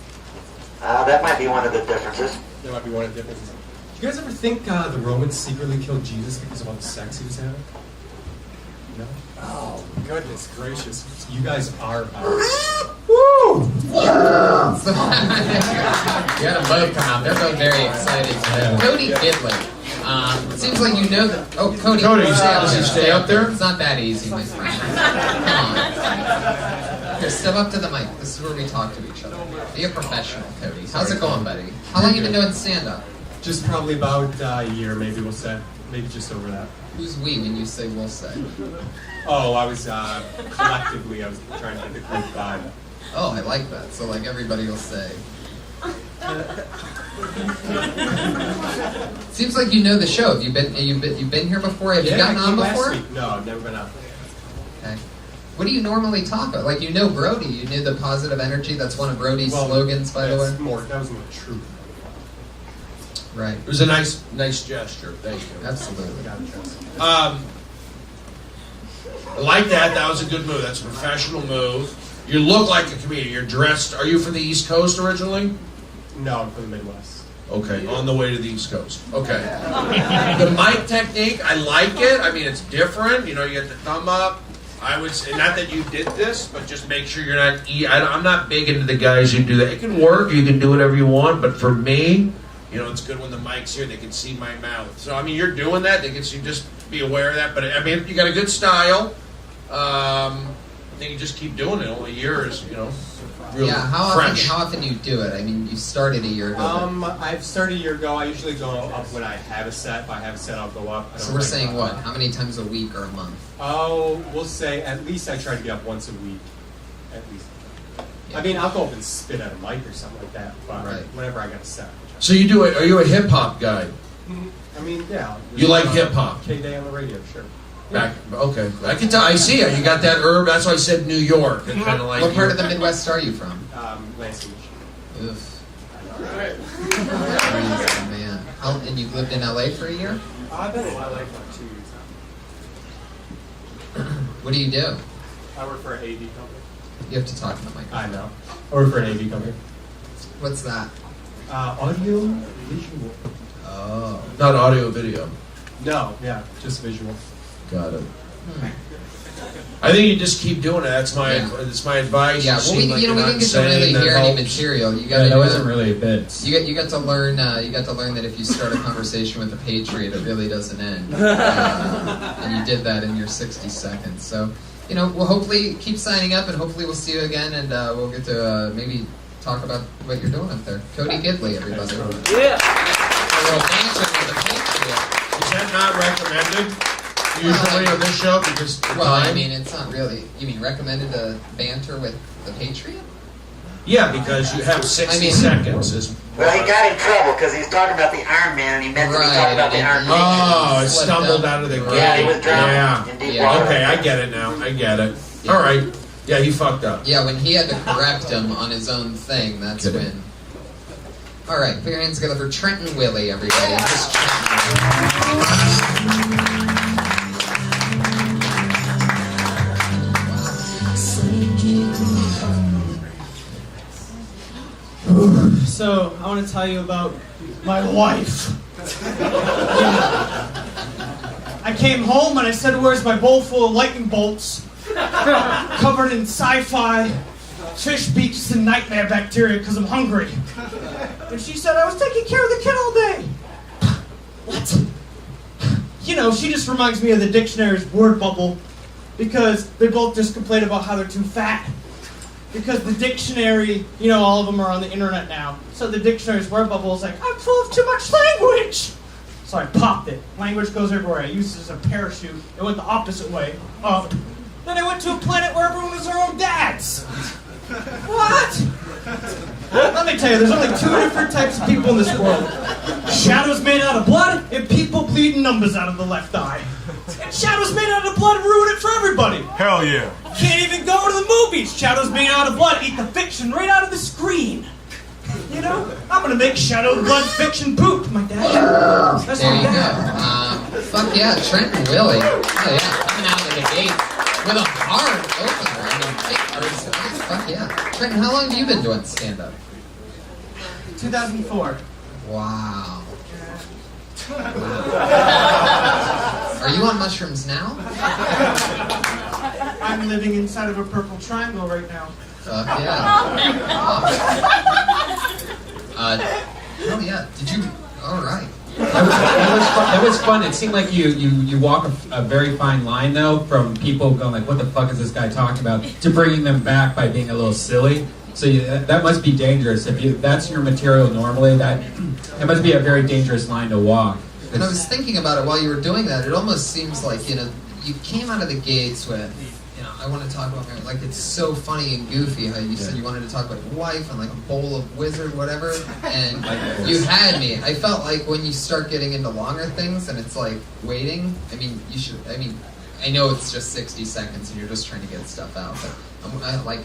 That might be one of the differences. That might be one of the differences. Do you guys ever think the Romans secretly killed Jesus because of all the sex he was having? No? Oh, goodness gracious. You guys are Woo! You had them both come out. They're both very exciting. Cody Gidley. It seems like you know that. Oh, Cody. Cody, stay you stay up there? It's not that easy, my friend. Come on. Here, step up to the mic. This is where we talk to each other. Be a professional, Cody. How's it going, buddy? How long you been doing stand-up? Just probably about a year, maybe we'll say. Maybe just over that. Who's we when you say we'll say? Oh, I was collectively, I was trying to get the group vibe. Oh, I like that. So like everybody will say. Seems like you know the show. Have you been here before? Have you gotten I on came last before? week. No, I've never been on. Okay. What do you normally talk about? Like you know Brody, you knew the positive energy. That's one of Brody's slogans, by the way. That was more true. Right. It was a nice gesture. Thank you. Absolutely. I like that. That was a good move. That's a professional move. You look like a comedian. You're dressed. Are you from the East Coast originally? No, I'm from the Midwest. Okay, on the way to the East Coast. Okay. The mic technique, I like it. I mean, it's different. You know, you get the thumb up. I would say, not that you did this, but just make sure you're not. I'm not big into the guys who do that. It can work. You can do whatever you want. But for me, you know, it's good when the mic's here. They can see my mouth. So I mean, you're doing that. They can see. Just be aware of that. But I mean, you got a good style. I think you just keep doing it. Only a year is, you know, really fresh. How often do you do it? I mean, you started a year ago. I've started a year ago. I usually go up when I have a set. If I have a set, I'll go up. So we're saying what? How many times a week or a month? Oh, we'll say at least I try to get up once a week. At least. Yeah. I mean, I'll go up and spit at a mic or something like that. But Right. whenever I got a set. So you do it? Are you a hip hop guy? I mean, yeah. You like hip hop? K-Day on the radio, sure. Okay, I can tell. I see it. You got that herb. That's why I said New York. It's kind of like. What part of the Midwest are you from? Lansing. Oof. Crazy, man. And you've lived in LA for a year? I've been in LA for 2 years now. What do you do? I work for an AV company. You have to talk to the mic. I know. I work for an AV company. What's that? Audio, visual. Oh. Not audio, video. No, yeah, just visual. Got it. I think you just keep doing it. That's my advice. Yeah, well, we didn't get to really hear any material. You got that wasn't really a bit. You got to learn. You got to learn that if you start a conversation with a patriot, it really doesn't end. And you did that in your 60 seconds. So, you know, we'll hopefully keep signing up, and hopefully we'll see you again, and we'll get to maybe talk about what you're doing up there. Cody Gidley, everybody. Yeah. A little banter with the patriot. Is that not recommended? Usually on this show because the Well, I time? mean, it's not really. You mean recommended to banter with the patriot? Yeah, because you have 60 seconds. Well, he got in trouble because he was talking about the Iron Man and he meant to be talking about the Iron Man. Oh, it Slipped stumbled up. out of the gate. Yeah, he was drowning Yeah. in deep Yeah. water. Okay, I get it now. I get it. Yeah. All right. Yeah, he fucked up. Yeah, when he had to correct him on his own thing, that's Good. when. All right, put your hands together for Trenton Willie, everybody. This is So, I want to tell you about my wife. I came home and I said, "Where's my bowl full of lightning bolts? Covered in sci-fi, fish beaks and nightmare bacteria because I'm hungry." And she said, "I was taking care of the kid all day." What? You know, she just reminds me of the dictionary's word bubble because they both just complain about how they're too fat. Because the dictionary, you know, all of them are on the internet now. So the dictionary's word bubble is like, "I'm full of too much language." So I popped it. Language goes everywhere. I used it as a parachute. It went the opposite way, up. Then I went to a planet where everyone was their own dads. What? Let me tell you, there's only 2 different types of people in this world. Shadows made out of blood, and people bleeding numbers out of the left eye. And shadows made out of blood ruin it for everybody. Hell yeah. Can't even go to the movies. Shadows made out of blood eat the fiction right out of the screen. You know, I'm gonna make shadow blood fiction poop, my dad. That's There my you dad. go. Fuck yeah, Trent and Willie. Oh yeah, coming out of the gate with a hard opener. I mean, fuck yeah. Trenton, how long have you been doing stand-up? 2004. Wow. Are you on mushrooms now? I'm living inside of a purple triangle right now. Fuck yeah. Hell yeah. Did you? All right. That was fun. It seemed like you walk a very fine line though, from people going like, "What the fuck is this guy talking about?" to bringing them back by being a little silly. So that must be dangerous. If that's your material normally, that must be a very dangerous line to walk. And I was thinking about it while you were doing that. It almost seems like, you know, you came out of the gates with, you know, I want to talk about marriage. Like, it's so funny and goofy how you said you wanted to talk about your wife and like a bowl of wizard, whatever. And you had me. I felt like when you start getting into longer things and it's like waiting. I mean, I know it's just 60 seconds and you're just trying to get stuff out. But like,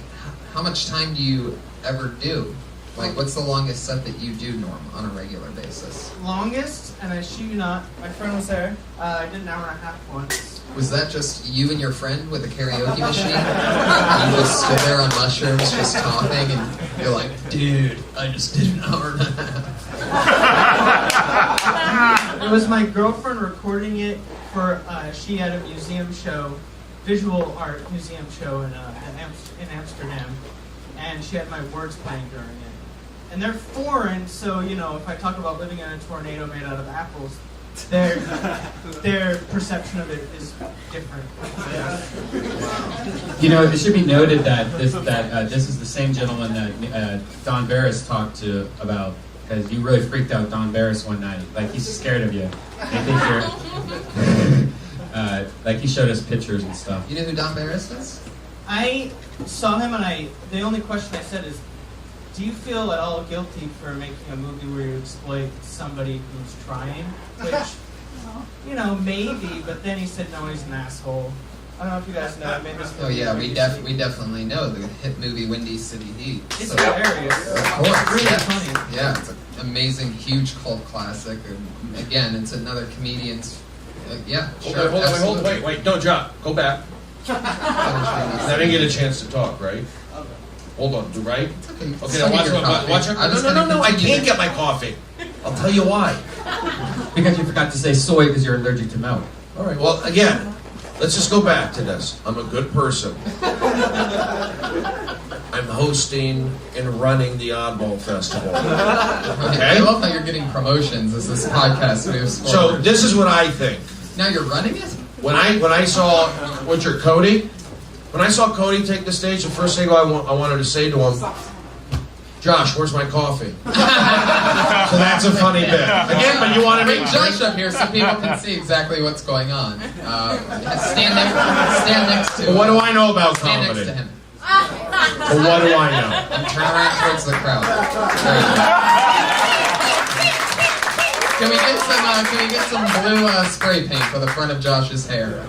how much time do you ever do? Like, what's the longest set that you do, Norm, on a regular basis? Longest, and I shit you not, my friend was there. I did an hour and a half once. Was that just you and your friend with a karaoke machine? You just stood there on mushrooms just talking and you're like, dude, I just did an hour and a half. It was my girlfriend recording it for, she had a museum show, visual art museum show in Amsterdam, and she had my words playing during it. And they're foreign, so, you know, if I talk about living in a tornado made out of apples, their perception of it is different. You know, it should be noted that this is the same gentleman that Don Barris talked to about, because you really freaked out Don Barris one night. Like, he's scared of you. I think you're, like, he showed us pictures and stuff. You know who Don Barris is? I saw him, and the only question I said is, do you feel at all guilty for making a movie where you exploit somebody who's trying? Which, you know, maybe, but then he said, no, he's an asshole. I don't know if you guys know. Oh yeah, we definitely know the hit movie Windy City Heat. It's hilarious. Of course, It's really yes. funny. Yeah, it's an amazing, huge cult classic. And again, it's another comedian's. Yeah, sure. Wait, don't drop. Go back. I didn't get a chance to talk, right? Hold on, right? Okay, now watch your No, I can't get my coffee. I'll tell you why. Because you forgot to say soy because you're allergic to milk. All right, well, again, let's just go back to this. I'm a good person. I'm hosting and running the Oddball Festival. Okay. I love how you're getting promotions as this podcast moves forward. So this is what I think. Now you're running it? When I saw Cody, when I saw Cody take the stage, the first thing I wanted to say to him, Josh, where's my coffee? So that's a funny bit. Again, but you want to bring Josh up here so people can see exactly what's going on. Stand next to him. Well, what do I know about stand comedy? Next to him. Well, what do I know? And turn around towards the crowd. Can we get some blue spray paint for the front of Josh's hair?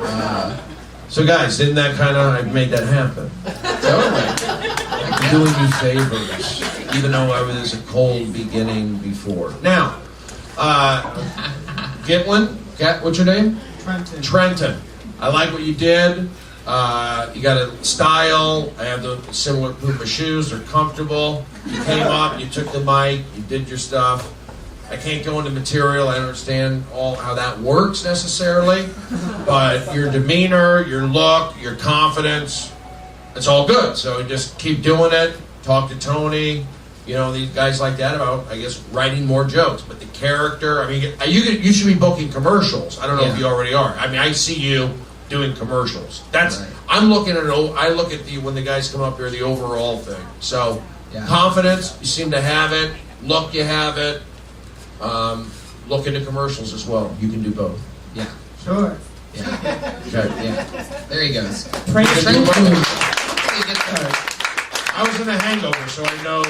So guys, didn't that kind of, I made that happen? Totally. I'm doing you favors, even though I was a cold beginning before. Now, Gitlin, what's your name? Trenton. I like what you did. You got a style. I have the similar group of shoes. They're comfortable. You came up, you took the mic, you did your stuff. I can't go into material. I understand how that works necessarily, but your demeanor, your look, your confidence, it's all good. So just keep doing it. Talk to Tony, these guys like that about, I guess, writing more jokes. But the character, I mean, you should be booking commercials. I don't know if you already are. I mean, I see you doing commercials. That's right. I look at when the guys come up here, the overall thing. So confidence, you seem to have it. Look, you have it. look into commercials as well. You can do both. Yeah. Sure. Yeah. Okay. Yeah. There he goes. Pray You for can do both. He gets the- I was in The Hangover, so I know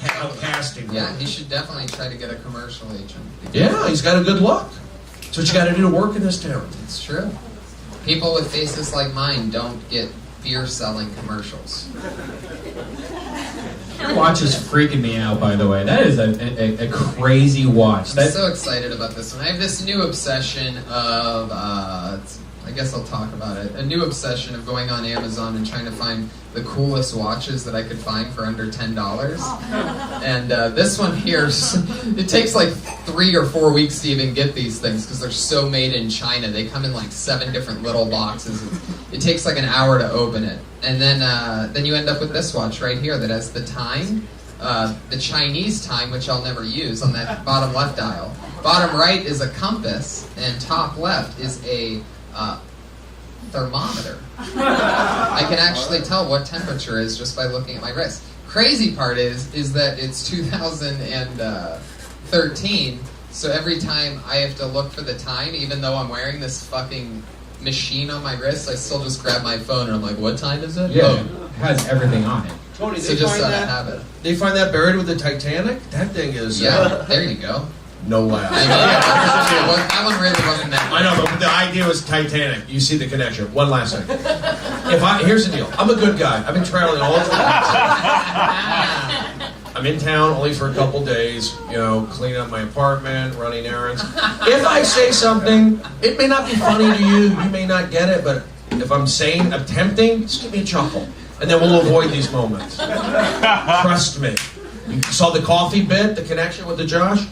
how casting works. Yeah, he should definitely try to get a commercial agent. Yeah, he's got a good look. That's what you got to do to work in this town. It's true. People with faces like mine don't get beer selling commercials. Your watch is freaking me out, by the way. That is a crazy watch. I'm That, so excited about this one. I have this new obsession of, I guess I'll talk about it. A new obsession of going on Amazon and trying to find the coolest watches that I could find for under $10. And this one here, it takes like 3 or 4 weeks to even get these things because they're so made in China. They come in like 7 different little boxes. It takes like an hour to open it. And then you end up with this watch right here that has the time, the Chinese time, which I'll never use, on that bottom left dial. Bottom right is a compass, and top left is a thermometer. I can actually tell what temperature is just by looking at my wrist. Crazy part is that it's 2013, so every time I have to look for the time, even though I'm wearing this fucking machine on my wrist, I still just grab my phone and I'm like, what time is it? yeah, it has everything on it. Tony, So just out of habit. they find that buried with the Titanic? That thing is Yeah, there you go. no laugh. I mean, that one really wasn't that. I know, but the idea was Titanic. You see the connection. One last thing. Here's the deal. I'm a good guy. I've been traveling all over the place. I'm in town only for a couple days, cleaning up my apartment, running errands. If I say something, it may not be funny to you, you may not get it, but if I'm tempting, just give me a chuckle. And then we'll avoid these moments. Trust me. You saw the coffee bit, the connection with the Josh?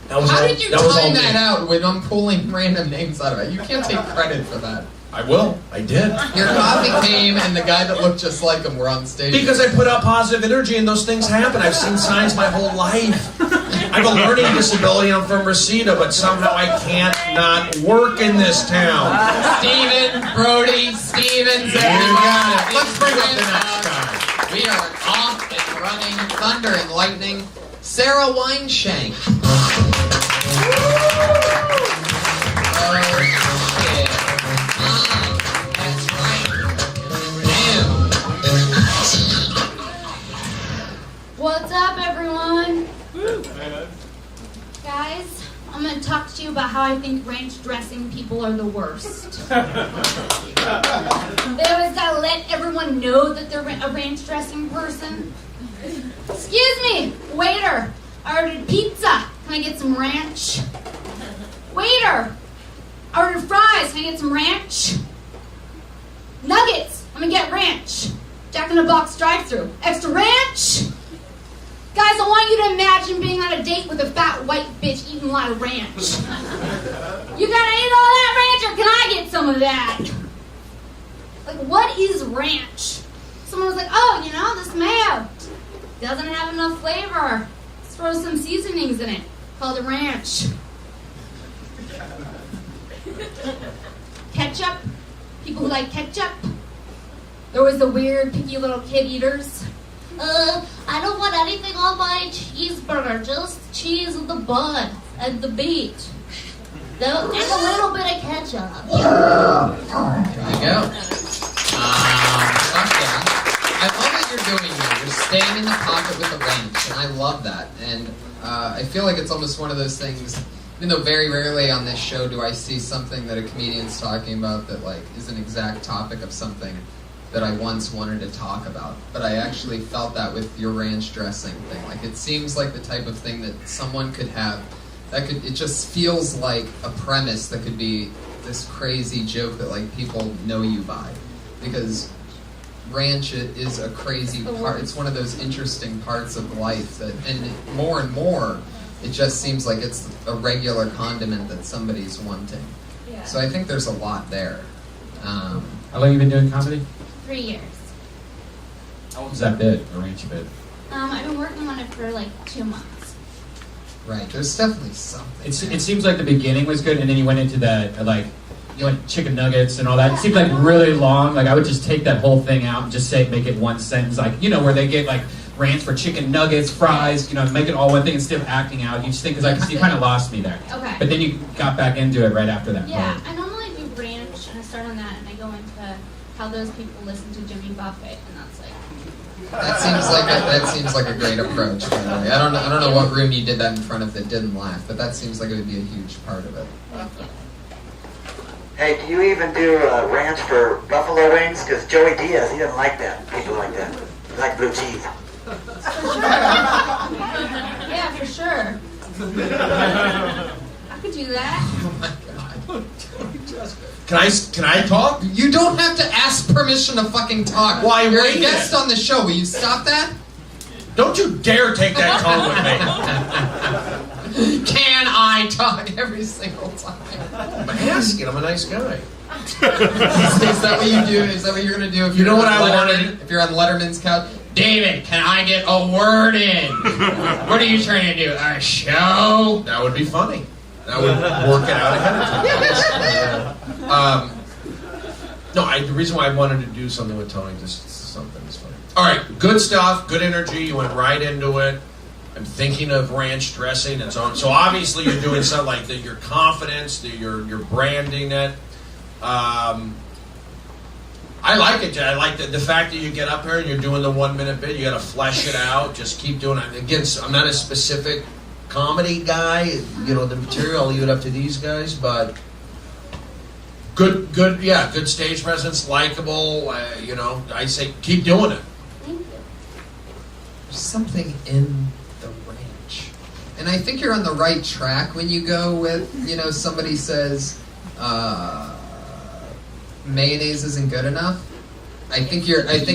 That was How all, did you that was all time me. that out when I'm pulling random names out of it? You can't take credit for that. I will. I did. Your coffee came and the guy that looked just like him were on stage. Because I put out positive energy and those things happen. I've seen signs my whole life. I have a learning disability. I'm from Reseda, but somehow I can't not work in this town. Steven, Brody, Stevens, You got it. everybody. Let's bring up the next guy. We are off and running, thunder and lightning. Sarah Wineshank. Oh, shit. That's right. Damn. What's up, everyone? Guys, I'm going to talk to you about how I think ranch dressing people are the worst. They always got to let everyone know that they're a ranch dressing person. Excuse me, waiter. I ordered pizza. Can I get some ranch? Waiter. I ordered fries. Can I get some ranch? Nuggets. I'm going to get ranch. Jack in the Box drive-thru. Extra ranch? Guys, I want you to imagine being on a date with a fat white bitch eating a lot of ranch. You gotta eat all that ranch, or can I get some of that? Like, what is ranch? Someone was like, oh, this mayo doesn't have enough flavor. Let's throw some seasonings in it. Called it ranch. Ketchup. People who like ketchup. There was the weird, picky little kid eaters. I don't want anything on my cheeseburger, just cheese with the bun and the meat. And a little bit of ketchup. There you go. Fuck yeah. I love what you're doing here. You're staying in the pocket with the ranch, and I love that. And I feel like it's almost one of those things, even though very rarely on this show do I see something that a comedian's talking about that is an exact topic of something that I once wanted to talk about. But I actually felt that with your ranch dressing thing. It seems like the type of thing that someone could have. It just feels like a premise that could be this crazy joke that people know you by. Because ranch is a crazy part. It's one of those interesting parts of life and more and more, it just seems like it's a regular condiment that somebody's wanting. Yeah. So I think there's a lot there. How long you been doing comedy? 3 years. How long was that bit, the ranch bit? I've been working on it for 2 months. Right, there's definitely something. It seems like the beginning was good, and then you went into that, you went chicken nuggets and all that. It seemed really long. I would just take that whole thing out and just make it one sentence. Where they get ranch for chicken nuggets, fries, you know, make it all one thing instead of acting out. You just think, because you kind of lost me there. Okay. But then you got back into it right after that. Yeah, part. I normally do ranch, and I start on that, and I go into how those people listen to Jimmy Buffett, and that's like. That seems like a great approach. By the way, I don't know what room you did that in front of that didn't laugh, but that seems like it would be a huge part of it. Hey, do you even do ranch for buffalo wings? Because Joey Diaz, he doesn't like that. People like that. He like blue cheese. Yeah, for sure. I could do that. Oh my god. Can I talk? You don't have to ask permission to fucking talk. Why, You're a wait guest on the show. Will you stop that? Don't you dare take that tone with me. Can I talk every single time? I'm asking. I'm a nice guy. Is that what you do? Is that what you're gonna do if You know you're what on I Letterman? wanted? If you're on Letterman's couch, David, can I get a word in? What are you trying to do? A show? That would be funny. That would work it out ahead of time. No, the reason why I wanted to do something with Tony, just something is funny. All right, good stuff, good energy. You went right into it. I'm thinking of ranch dressing and so on. So obviously you're doing something like that. Your confidence, you're branding it. I like it. I like the fact that you get up here and you're doing the 1 minute bit. You got to flesh it out. Just keep doing it. Again, I'm not a specific comedy guy. You know, the material, I'll leave it up to these guys, but good stage presence, likable. You know, I say keep doing it. Thank you. There's something in the ranch. And I think you're on the right track when you go with, you know, somebody says mayonnaise isn't good enough. I think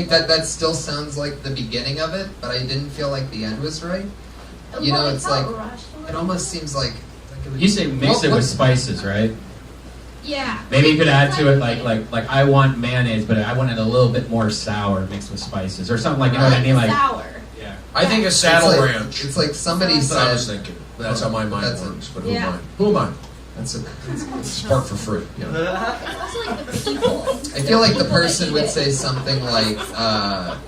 that still sounds like the beginning of it, but I didn't feel like the end was right. You know, it's like it almost seems like it would, You say mix it with spices, right? Yeah. Maybe you could add to it like I want mayonnaise, but I want it a little bit more sour mixed with spices or something like, you know what I mean? Like sour. yeah. I think a saddle it's like, ranch. It's like somebody That's what I was said. thinking. That's how my mind That's it. works. But Yeah. who am I? That's a, Spark for free. You know? It's also like the people. I feel like the person would say something like,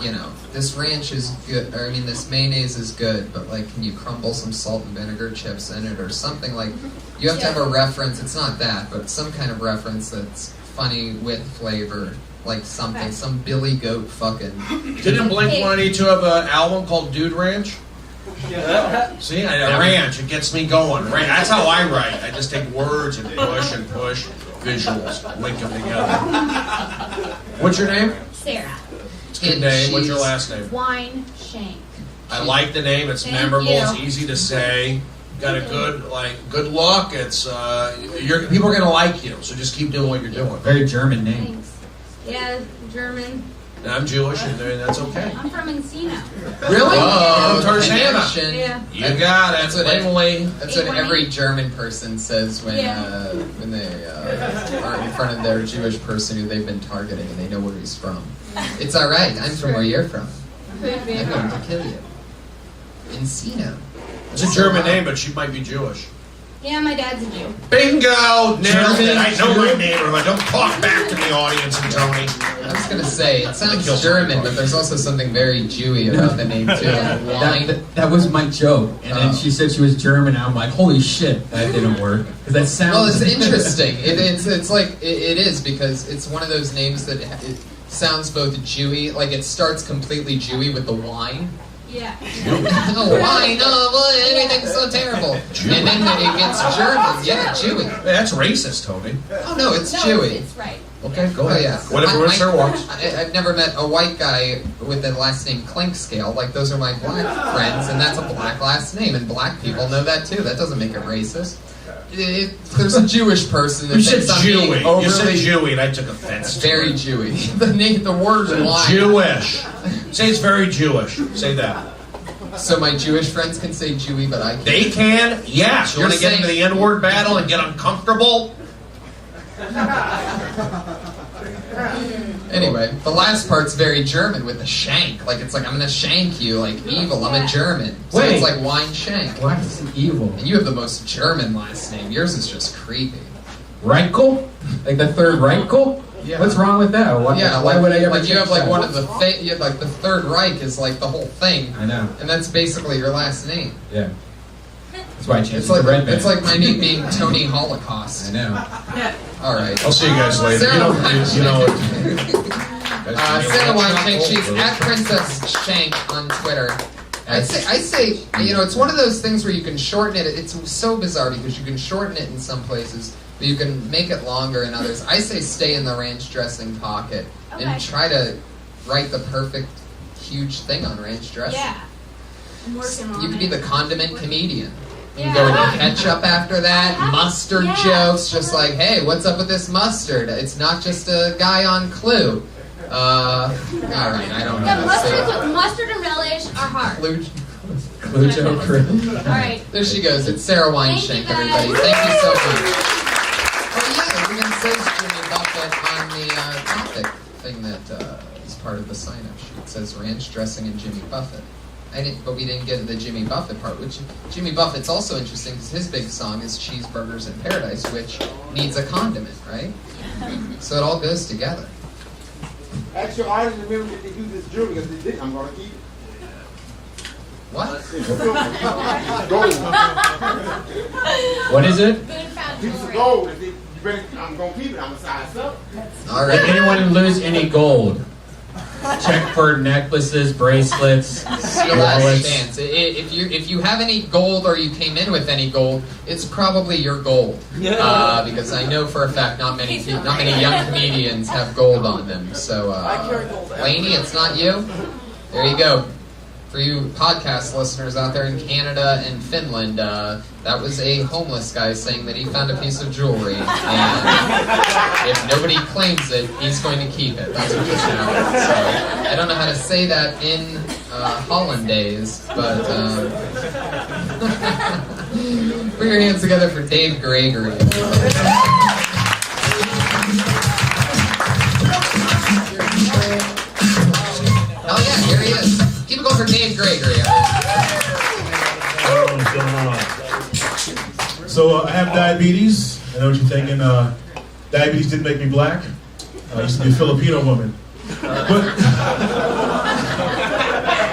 you know, this ranch is good, or I mean, this mayonnaise is good, but like, can you crumble some salt and vinegar chips in it, or something like? You have to have a reference. It's not that, but some kind of reference that's funny with flavor, like something, Okay. some Billy Goat fucking. Didn't Blink-182 have an album called Dude Ranch? See, ranch, it gets me going. That's how I write. I just take words and push visuals, link them together. What's your name? Sarah. It's a good name. What's your last name? Wine Shank. I like the name. It's Thank memorable. you. It's easy to say. Got a good look. It's people are gonna like you. So just keep doing what you're doing. Very German name. Thanks. Yeah, German. And I'm Jewish, and that's okay. I'm from Encino. Really? Whoa, From Tarzana. connection. Yeah. You got it. That's what Langley. That's what every German person says when Yeah. when they are in front of their Jewish person who they've been targeting and they know where he's from. It's all right. I'm from where you're from. Could be. I'm going to kill you. Encino. It's a German name, but she might be Jewish. Yeah, my dad's a Jew. Bingo! Nailed it. I know my German. neighbor, but don't talk back to the audience and Tony. I was going to say, it sounds Kill German, somebody. but there's also something very Jewy about the name, too. Wine. That was my joke, and then Oh. she said she was German, and I'm like, holy shit, that didn't work. Because that sounds. Well, it's interesting. It's like, it is, because it's one of those names that it sounds both Jewy, like it starts completely Jewy with the wine. Yeah. Oh, wine, oh, boy, everything's so terrible. And then it gets German, yeah, Jewy. That's racist, Tony. Oh, no, it's No, Jewy. it's right. Okay, go Oh, ahead. yeah. Whatever Sir wants. I've never met a white guy with the last name Clinkscale. Like, those are my black friends, and that's a black last name, and black people know that, too. That doesn't make it racist. If there's a Jewish person that You said thinks I'm being Jewy. overly... You said Jewy, and I took offense. It's very Jewy. The word wine. Jewish. Say it's very Jewish. Say that. So my Jewish friends can say Jewy, but I can't. They can? Yes. You You're want to get saying- into the N-word battle and get uncomfortable? Anyway, the last part's very German with the shank. Like, it's like, I'm gonna shank you, like evil. I'm a German. So Wait. it's like wine shank. Why is it evil? And you have the most German last name. Yours is just creepy. Reichel? Like the third Reichel? Yeah. What's wrong with that? Why would I ever like you have like that? one of the you have like the Third Reich is like the whole thing. I know. And that's basically your last name. Yeah. That's why I changed It's it like to Red Man. it's like my name being Tony Holocaust. I know. All right. I'll see you guys later. Sarah You know. Sarah Weinshank, she's at Princess Shank on Twitter. I say, you know, it's one of those things where you can shorten it. It's so bizarre because you can shorten it in some places, but you can make it longer in others. I say stay in the ranch dressing pocket and try to write the perfect, huge thing on ranch dressing. Yeah. I'm working on You could be the condiment comedian. You Yeah. can go into ketchup after that, mustard Yeah. jokes, just like, hey, what's up with this mustard? It's not just a guy on Clue. All right, I don't know. Yeah, mustard and relish are hard. Clujo Crew. All right. There she goes. It's Sarah Weinshank, Thank you, guys. everybody. Thank you so much. Oh yeah, it even says Jimmy Buffett on the topic thing that is part of the sign-up sheet. It says ranch dressing and Jimmy Buffett. But we didn't get into the Jimmy Buffett part, which Jimmy Buffett's also interesting because his big song is Cheeseburgers in Paradise, which needs a condiment, right? So it all goes together. Ask your audience members if they do this jewelry, because they did, I'm going to keep it. What? Gold. What is it? Piece of gold. If they, you better, I'm going to keep it. I'm a size up. All Did right. anyone lose any gold? Check for necklaces, bracelets, It's your last wallets. chance. If you have any gold or you came in with any gold, it's probably your gold. Because I know for a fact not many young comedians have gold on them. So, Lainey, it's not you. There you go. For you podcast listeners out there in Canada and Finland, that was a homeless guy saying that he found a piece of jewelry, and if nobody claims it, he's going to keep it. That's what just happened. So, I don't know how to say that in Hollandaise, but put your hands together for Dave Gregory. Oh yeah, here he is. Keep it going for Dave Gregory. What's going on? So I have diabetes. I know what you're thinking. Diabetes didn't make me black. I used to be a Filipino woman. But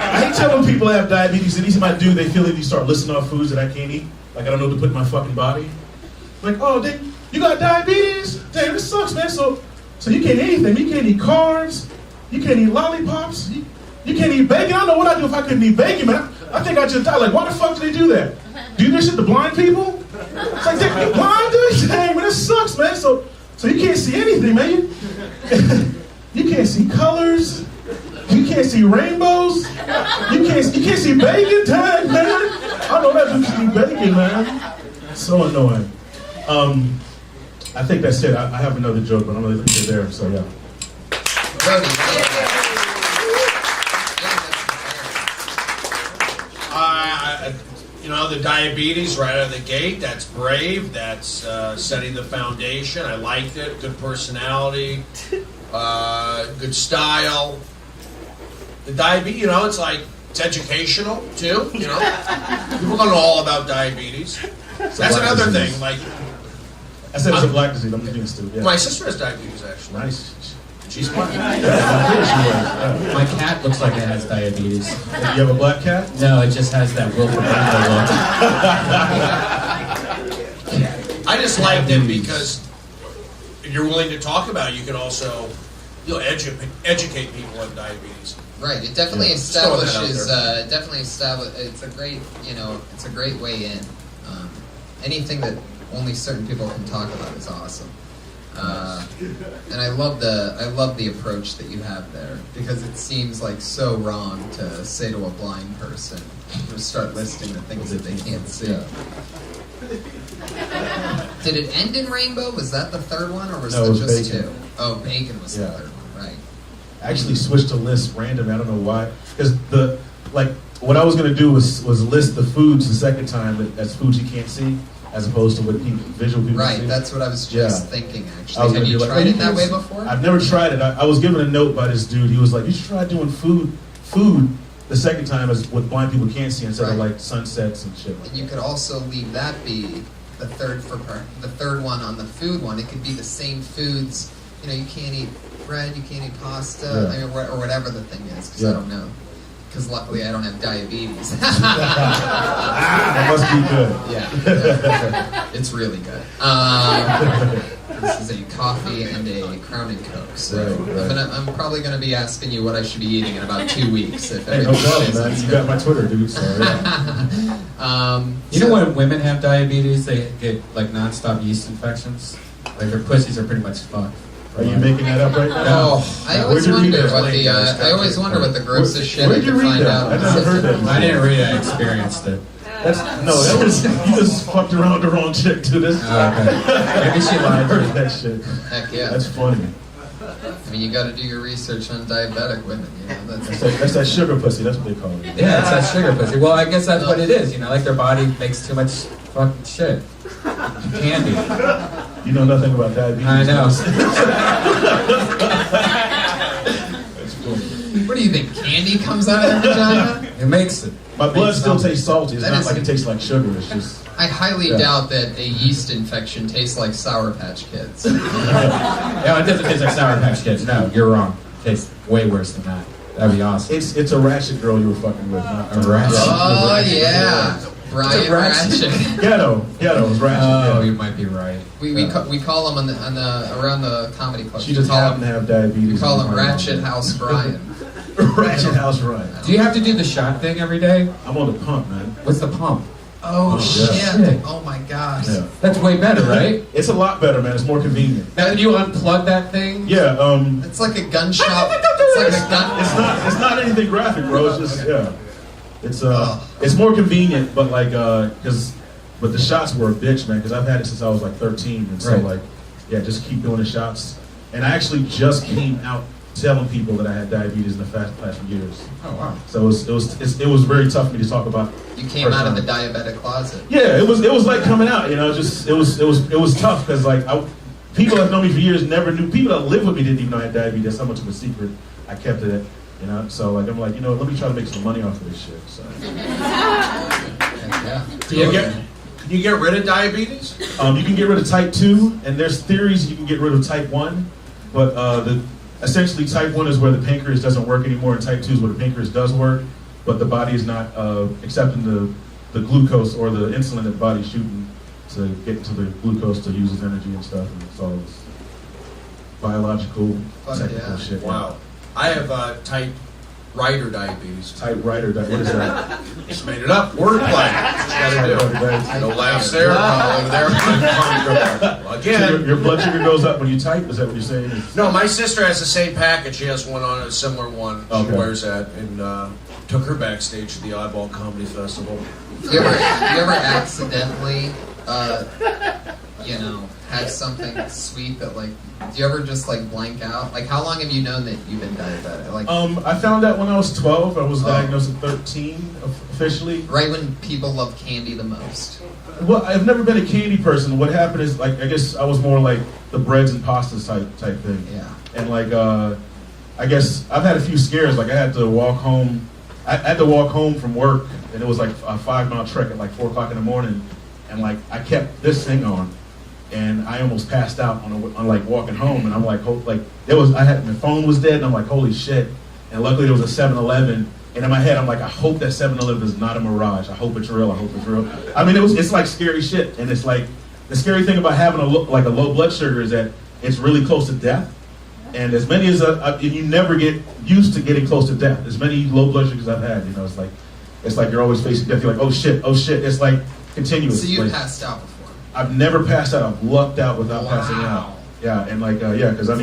I hate telling people I have diabetes. Anytime I do, they feel that you start listing off foods that I can't eat. Like I don't know what to put in my fucking body. Like, oh, you got diabetes? Damn, this sucks, man. So you can't eat anything. You can't eat carbs. You can't eat lollipops. You can't eat bacon. I don't know what I'd do if I couldn't eat bacon, man. I think I'd just die. Like, why the fuck do they do that? Do this shit to blind people? It's like, you blind, dude? Dang, man, this sucks, man. So you can't see anything, man. You can't see colors. You can't see rainbows. You can't see bacon, dang, man. I know that dude can eat bacon, man. So annoying. I think that's it. I have another joke, but I'm gonna leave it there. So yeah. Brody. You know, the diabetes right out of the gate, that's brave, that's setting the foundation. I liked it. Good personality, good style. The diabetes, you know, it's educational too, you know. People don't know all about diabetes. That's another thing. Like, I said it's a black disease. I'm just being stupid. Yeah. my sister has diabetes, actually. Nice. She's black. My cat looks like it has diabetes. You have a black cat? No, it just has that Wilford Brimley look. I just liked it because if you're willing to talk about it, you can also educate people on diabetes. Right. It definitely Just throwing that out establishes. It's a great, it's a great way in. Anything that only certain people can talk about is awesome. And I love the approach that you have there, because it seems like so wrong to say to a blind person, just start listing the things that they can't see. Did it end in rainbow? Was that the third one, or was No, it it was just bacon. two? Oh, bacon was the third one, right? I actually switched to list randomly. I don't know why. Because what I was going to do was list the foods the second time as foods you can't see, as opposed to what visual people Right, see. that's what I was just thinking, I was actually. Have gonna you be like, tried oh, it that way before? I've never tried it. I was given a note by this dude. He was like, you should try doing food the second time as what blind people can't see instead of like sunsets and shit. And you could also leave that be the third one on the food one. It could be the same foods you can't eat bread, you can't eat pasta, Yeah. I mean, or whatever the thing is, because Yeah. I don't know. Because luckily I don't have diabetes. That must be good. Yeah, it's really good. This is a coffee and a Crown and Coke. So Right. I'm probably gonna be asking you what I should be eating in about 2 weeks. If Hey, no everything problem, stays man. as You good. got my Twitter, dude. So, yeah. You know when women have diabetes, they get like nonstop yeast infections. Like their pussies are pretty much fucked. Are you making that up right now? Oh, I always Where'd you read wonder that? what the I always wonder what the grossest shit I Where'd can you read find that? out. I never heard that. I didn't read it, I experienced it. That's, no, that was you just fucked around the wrong chick to this. Okay. Maybe she I lied. heard that shit. Heck yeah. That's funny. I mean, you got to do your research on diabetic women. That's that sugar pussy. That's what they call it. Yeah, it's that sugar pussy. Well, I guess that's what it is. Like their body makes too much fucking shit. Candy. You know nothing about diabetes. I know. That's funny. What do you think? Candy comes out of their vagina? It makes it. My blood still tastes salty. It's That not is- like it tastes like sugar. It's just. I highly Yeah. doubt that a yeast infection tastes like Sour Patch Kids. No, it doesn't taste like Sour Patch Kids. No, you're wrong. It tastes way worse than that. That'd be awesome. It's a ratchet girl you were fucking with. Not A ratchet? Oh yeah, Brian Ratchet. Ghetto is ratchet. Oh, yeah. you might be right. We call him around the comedy club. She just happened to have diabetes. We call him Ratchet House Brian. Ratchet House Ryan. Do you have to do the shot thing every day? I'm on the pump, man. What's the pump? Oh yeah. shit! Oh my gosh. Yeah. That's way better, right? It's a lot better, man. It's more convenient. Now, you unplug that thing? Yeah. It's like a gunshot. It's like a gun. It's not anything graphic, bro. It's just yeah. It's more convenient, but like but the shots were a bitch, man. Because I've had it since I was like 13, and so Right. like yeah, just keep doing the shots. And I actually just came out telling people that I had diabetes in the past few years. Oh wow. So it was very tough for me to talk about. You came out of the diabetic closet. Yeah, it was like coming out, just it was tough because like people that know me for years never knew. People that live with me didn't even know I had diabetes. That's how much of a secret I kept it. So like I'm like let me try to make some money off of this shit. So Yeah. Can you get rid of diabetes? you can get rid of type 2, and there's theories you can get rid of type 1, but essentially type 1 is where the pancreas doesn't work anymore, and type 2 is where the pancreas does work, but the body is not accepting the glucose or the insulin that the body's shooting to get to the glucose to use as energy and stuff, and it's all this biological, technical yeah. shit. Wow. I have type writer diabetes. Type writer, what is that? Just made it up. Wordplay. That's what you gotta do. No laughs there. Over there. Well, So again. your blood sugar goes up when you type? Is that what you're saying? No, my sister has the same package. She has one on, a similar one. She Okay. wears that, and took her backstage to the Oddball Comedy Festival. You ever accidentally, have something sweet that like? Do you ever just like blank out? Like, how long have you known that you've been diabetic? Like, I found out when I was 12. I was diagnosed at 13 officially. right when people love candy the most. Well, I've never been a candy person. What happened is, like, I guess I was more like the breads and pastas type thing. Yeah. And like, I guess I've had a few scares. Like, I had to walk home. I had to walk home from work, and it was like a 5-mile trek at like 4 o'clock in the morning, and like I kept this thing on, and I almost passed out on like walking home, and I'm like, my phone was dead, and I'm like, holy shit. And luckily there was a 7-Eleven. And in my head, I'm like, I hope that 7-Eleven is not a mirage. I hope it's real. I hope it's real. I mean, it's like scary shit. And it's like, the scary thing about having a low blood sugar is that it's really close to death. And as many as, you never get used to getting close to death. As many low blood sugars I've had, it's like you're always facing death. You're like, oh shit. It's like continuous. So you like, passed out before? I've never passed out. I've lucked out without passing out. Yeah, and like, because I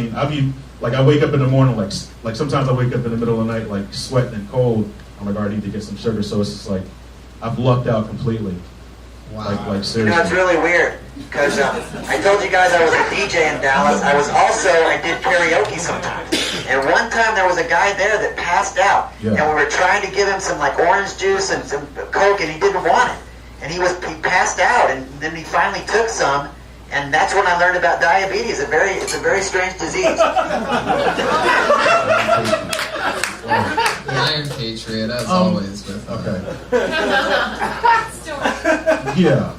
wake up in the morning, like sometimes I wake up in the middle of the night, like sweating and cold. I'm like, I need to get some sugar. So it's just like, I've lucked out completely. Wow. Like seriously. It's really weird, because I told you guys I was a DJ in Dallas. I did karaoke sometimes. And one time there was a guy there that passed out. Yeah. And we were trying to give him some like orange juice and some Coke, and he didn't want it. And he passed out, and then he finally took some. And that's when I learned about diabetes. It's a very strange disease. The Iron Patriot, as always, with Okay. Yeah.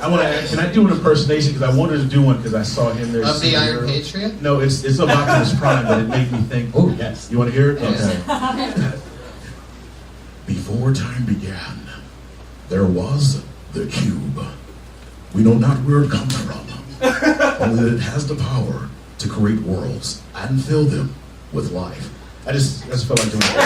I want to. Can I do an impersonation? Because I wanted to do one because I saw him there. Of the Iron Patriot? No, it's of Optimus Prime, but it made me think. Oh, yes. You want to hear it? Yes. Okay. Before time began, there was the cube. We know not where it comes from, only that it has the power to create worlds and fill them with life. I just felt like doing that.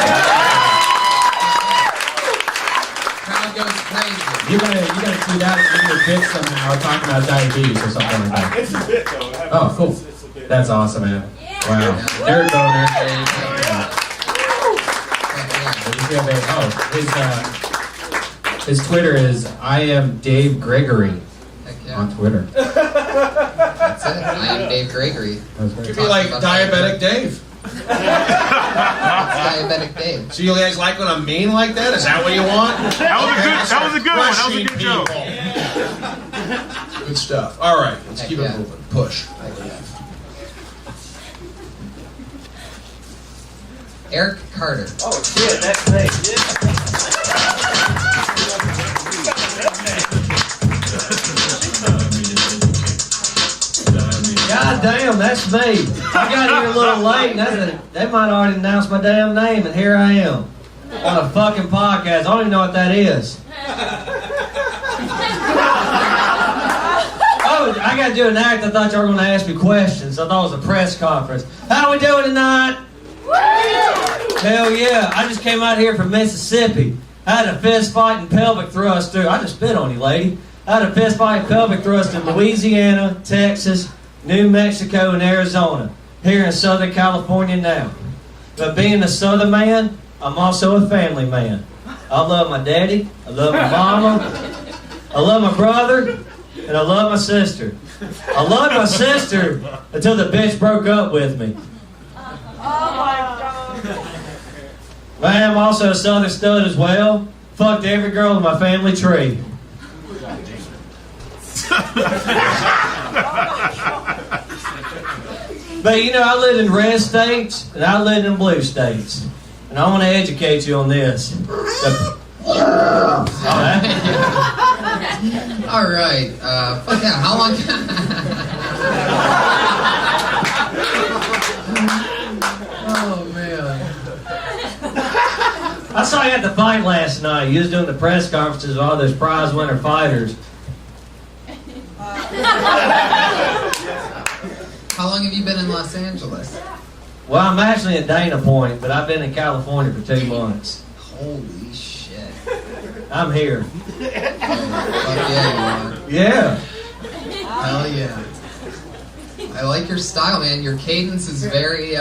Crowd goes crazy. You gotta do that in your bit somehow, talking about diabetes or something like that. It's a bit though. Oh, cool. It's a bit. That's awesome, man. Wow. Nerd boner. Oh, his Twitter is I am Dave Gregory Heck yeah. on Twitter. That's it. I am Dave Gregory. That's great. Could be like Diabetic Dave. Diabetic Dave. So you guys like when I'm mean like that? Is that what you want? That was a good one. That was a good joke. Good stuff. All right, let's keep it moving. Push. Eric Carter. Oh shit, that's me. God damn, that's me. I got here a little late, and they might have already announced my damn name, and here I am on a fucking podcast. I don't even know what that is. Oh, I got to do an act. I thought y'all were going to ask me questions. I thought it was a press conference. How we doing tonight? Hell yeah. I just came out here from Mississippi. I had a fist fight and pelvic thrust through. I just spit on you, lady. I had a fist fight and pelvic thrust in Louisiana, Texas, New Mexico, and Arizona. Here in Southern California now. But being a Southern man, I'm also a family man. I love my daddy. I love my mama. I love my brother. And I love my sister. I loved my sister until the bitch broke up with me. I am also a Southern stud as well. Fucked every girl in my family tree. But you know, I lived in red states and I lived in blue states. And I want to educate you on this. All right. Fuck yeah. How long? Oh man. I saw you at the fight last night. You was doing the press conferences with all those prize winner fighters. How long have you been in Los Angeles? Well, I'm actually at Dana Point, but I've been in California for 2 months. Holy shit. I'm here. Fuck yeah, you are. Yeah. Hell yeah. I like your style, man. Your cadence is very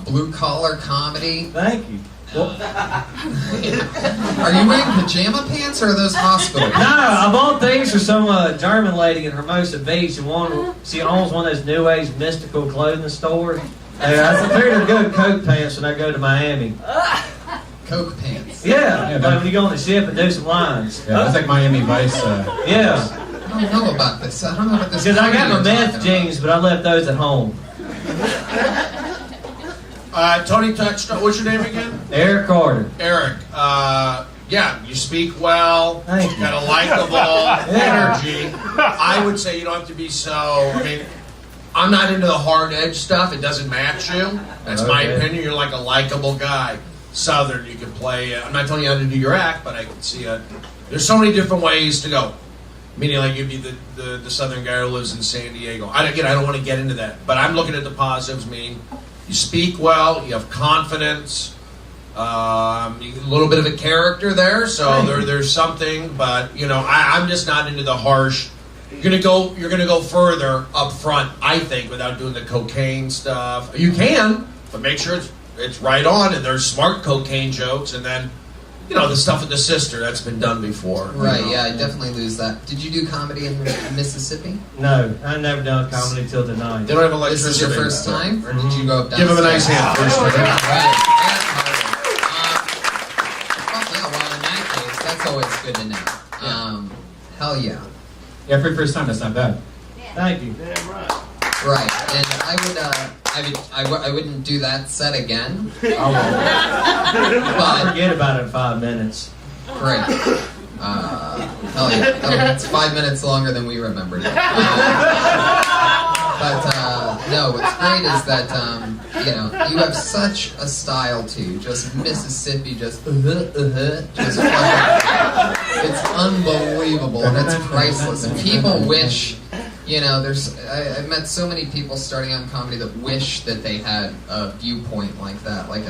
blue collar comedy. Thank you. Well, are you wearing pajama pants or are those hospital pants? no, of all things, there's some German lady in Hermosa Beach. She owns one of those new age mystical clothing stores. I figured they're good Coke pants when I go to Miami. Coke pants. Yeah, like when you go on the ship and do some lines. Yeah, that's like Miami Vice. Yeah. I don't know about this. I don't know about this. Because I got my you're meth talking about. jeans, but I left those at home. Tony touched on, what's your name again? Eric Carter. Eric. Yeah, you speak well. Thank you. Got a likable energy. I would say you don't have to be so. I mean, I'm not into the hard edge stuff. It doesn't match you. That's my Okay. opinion. You're like a likable guy. Southern, you can play. I'm not telling you how to do your act, but I can see it. There's so many different ways to go. Meaning, like you'd be the Southern guy who lives in San Diego. I don't want to get into that, but I'm looking at the positives. Meaning, you speak well, you have confidence, a little bit of a character there. So there's something, but you know, I'm just not into the harsh. You're gonna go further up front, I think, without doing the cocaine stuff. You can, but make sure it's right on, and there's smart cocaine jokes, and then you know the stuff with the sister that's been done before. Right, you know. yeah, I definitely lose that. Did you do comedy in Mississippi? No, I've never done comedy till tonight. They don't have This electricity. is your first time? Or did you go up down? Give him a nice hand. First Fuck time. yeah, well, in that case, that's always good to know. Hell yeah. Yeah, for your first time, that's not bad. Thank you. Right, and I wouldn't do that set again. I'll But forget about it in 5 minutes. great. Hell yeah. Oh, it's 5 minutes longer than we remembered. No, what's great is that, you have such a style too. Just Mississippi, just fucking, it's unbelievable and it's priceless. And people wish, I've met so many people starting on comedy that wish that they had a viewpoint like that, like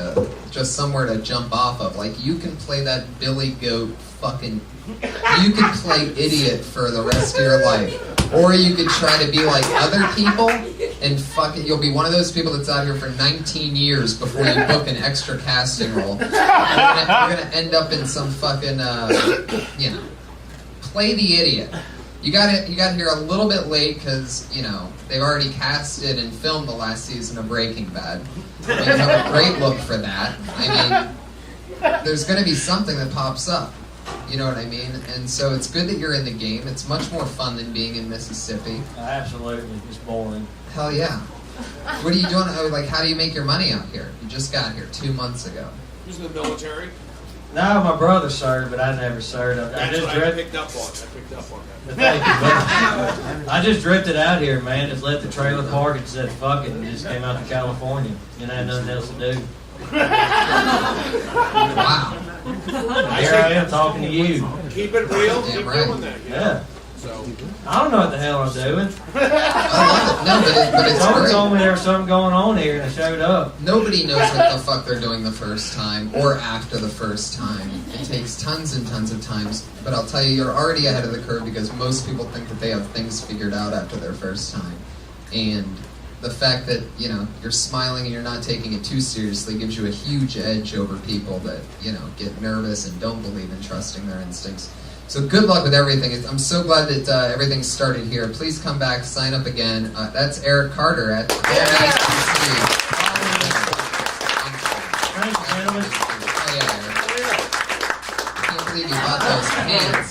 just somewhere to jump off of. Like, you can play that Billy Goat fucking, you could play idiot for the rest of your life. Or you could try to be like other people and you'll be one of those people that's out here for 19 years before you book an extra casting role. You're gonna end up in some fucking, play the idiot. You got here a little bit late because, they've already casted and filmed the last season of Breaking Bad. You have a great look for that. I mean, there's going to be something that pops up. You know what I mean? And so it's good that you're in the game. It's much more fun than being in Mississippi. Absolutely. It's boring. Hell yeah. What are you doing? Like, how do you make your money out here? You just got here 2 months ago. Who's in the military? No, my brother served, but I never served. I picked up on that. Thank you, I just drifted out here, man. Just left the trailer park and said fuck it and just came out to California. And I had nothing else to do. Wow. Here I am talking to you. Keep it real. Damn Keep right. doing that. Yeah. So. I don't know what the hell I'm doing. I love it. No, but it's Someone great. told me there was something going on here and I showed up. Nobody knows what the fuck they're doing the first time or after the first time. It takes tons and tons of times. But I'll tell you, you're already ahead of the curve because most people think that they have things figured out after their first time. And the fact that, you're smiling and you're not taking it too seriously gives you a huge edge over people that, get nervous and don't believe in trusting their instincts. So good luck with everything. I'm so glad that everything started here. Please come back, sign up again. That's Eric Carter at NICC. Thank you, gentlemen. Oh, yeah, Eric. I can't believe you bought those pants.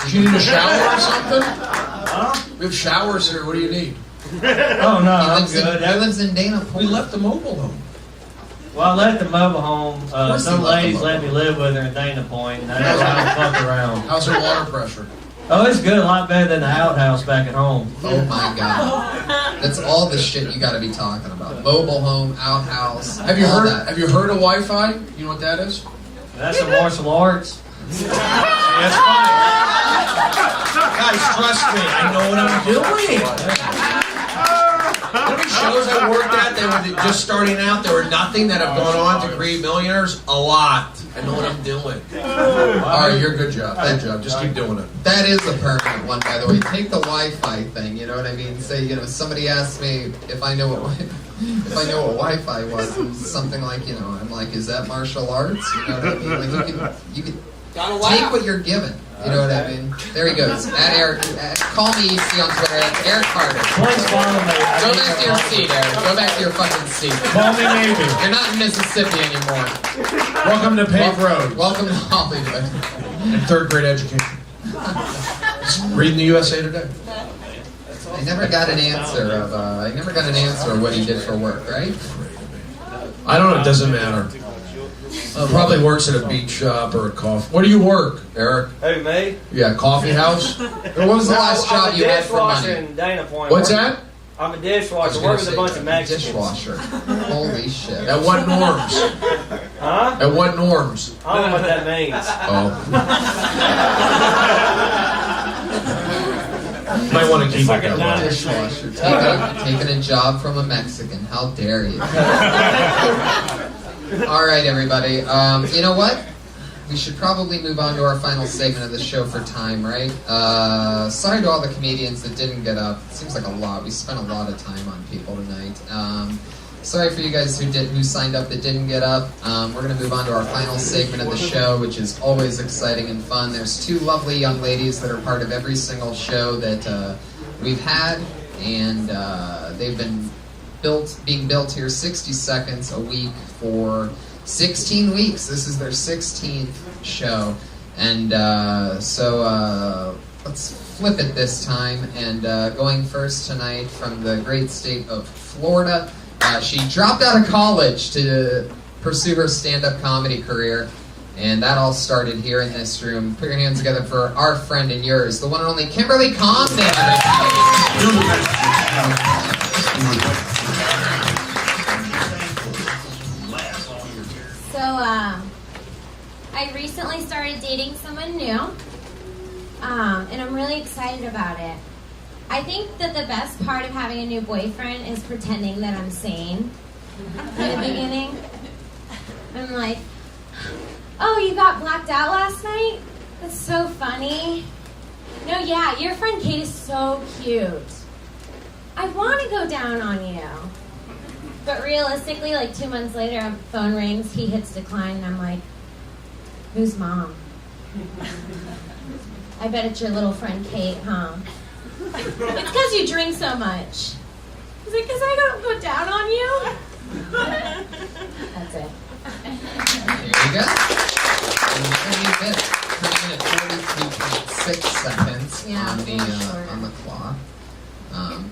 Do you need a shower or something? Huh? We have showers here. What do you need? Oh, no, I'm good. He lives in Dana Point. We left the mobile home. Well, I left the mobile home. course Some you left the ladies mobile let me live with her in Dana Point, and I never had to fuck around. How's her water pressure? Oh, it's good. A lot better than the outhouse back at home. Oh my god. That's all the shit you gotta be talking about. Mobile home, outhouse. Have you all heard? that. Have you heard of Wi-Fi? You know what that is? That's some martial arts. That's fine. Guys, trust me. I know what I'm doing. How many shows I worked at, they were just starting out, there were nothing that have gone on to create millionaires? A lot. I know what I'm doing. All right, you're good job. Good job. Just keep doing it. That is a permanent one, by the way. Take the Wi-Fi thing, you know what I mean? Say, somebody asked me if I know what Wi-Fi was, and something like, I'm like, is that martial arts? You know what I mean? Like, you can take what you're given. You know what I mean? There he goes. At Eric, call me EC on Twitter. At Eric Carter. Please follow me. Go back to your seat, Eric. Go back to your fucking seat. Call me maybe. You're not in Mississippi anymore. Welcome to paved road. Welcome to Hollywood. And third grade education. Reading the USA Today. I never got an answer of what he did for work, right? I don't know. It doesn't matter. Probably works at a beach shop or a coffee. Where do you work, Eric? Who, me? Yeah, coffee house. What was the last job you had for money? in Dana Point. What's that? I'm a dishwasher. Work with a bunch of Mexicans. Dishwasher. Holy shit. At what norms? Huh? At what norms? I don't know what that means. Oh. Might want to keep it that way. Dishwasher. Taking a job from a Mexican. How dare you? All right, everybody. You know what? We should probably move on to our final segment of the show for time, right? Sorry to all the comedians that didn't get up. It seems like a lot. We spent a lot of time on people tonight. Sorry for you guys who signed up that didn't get up. We're going to move on to our final segment of the show, which is always exciting and fun. There's two lovely young ladies that are part of every single show that we've had, and they've been being built here 60 seconds a week for 16 weeks. This is their 16th show. And so let's flip it this time. And going first tonight from the great state of Florida. She dropped out of college to pursue her stand-up comedy career. And that all started here in this room. Put your hands together for our friend and yours, the one and only Kimberly Comden. So, I recently started dating someone new, and I'm really excited about it. I think that the best part of having a new boyfriend is pretending that I'm sane in the beginning. I'm like, oh, you got blacked out last night? That's so funny. No, yeah, your friend Kate is so cute. I want to go down on you. But realistically, like 2 months later, a phone rings, he hits decline, and I'm like, who's mom? I bet it's your little friend Kate, huh? It's because you drink so much. He's like, because I don't go down on you? That's it. There you go. And 42.6 seconds on the clock.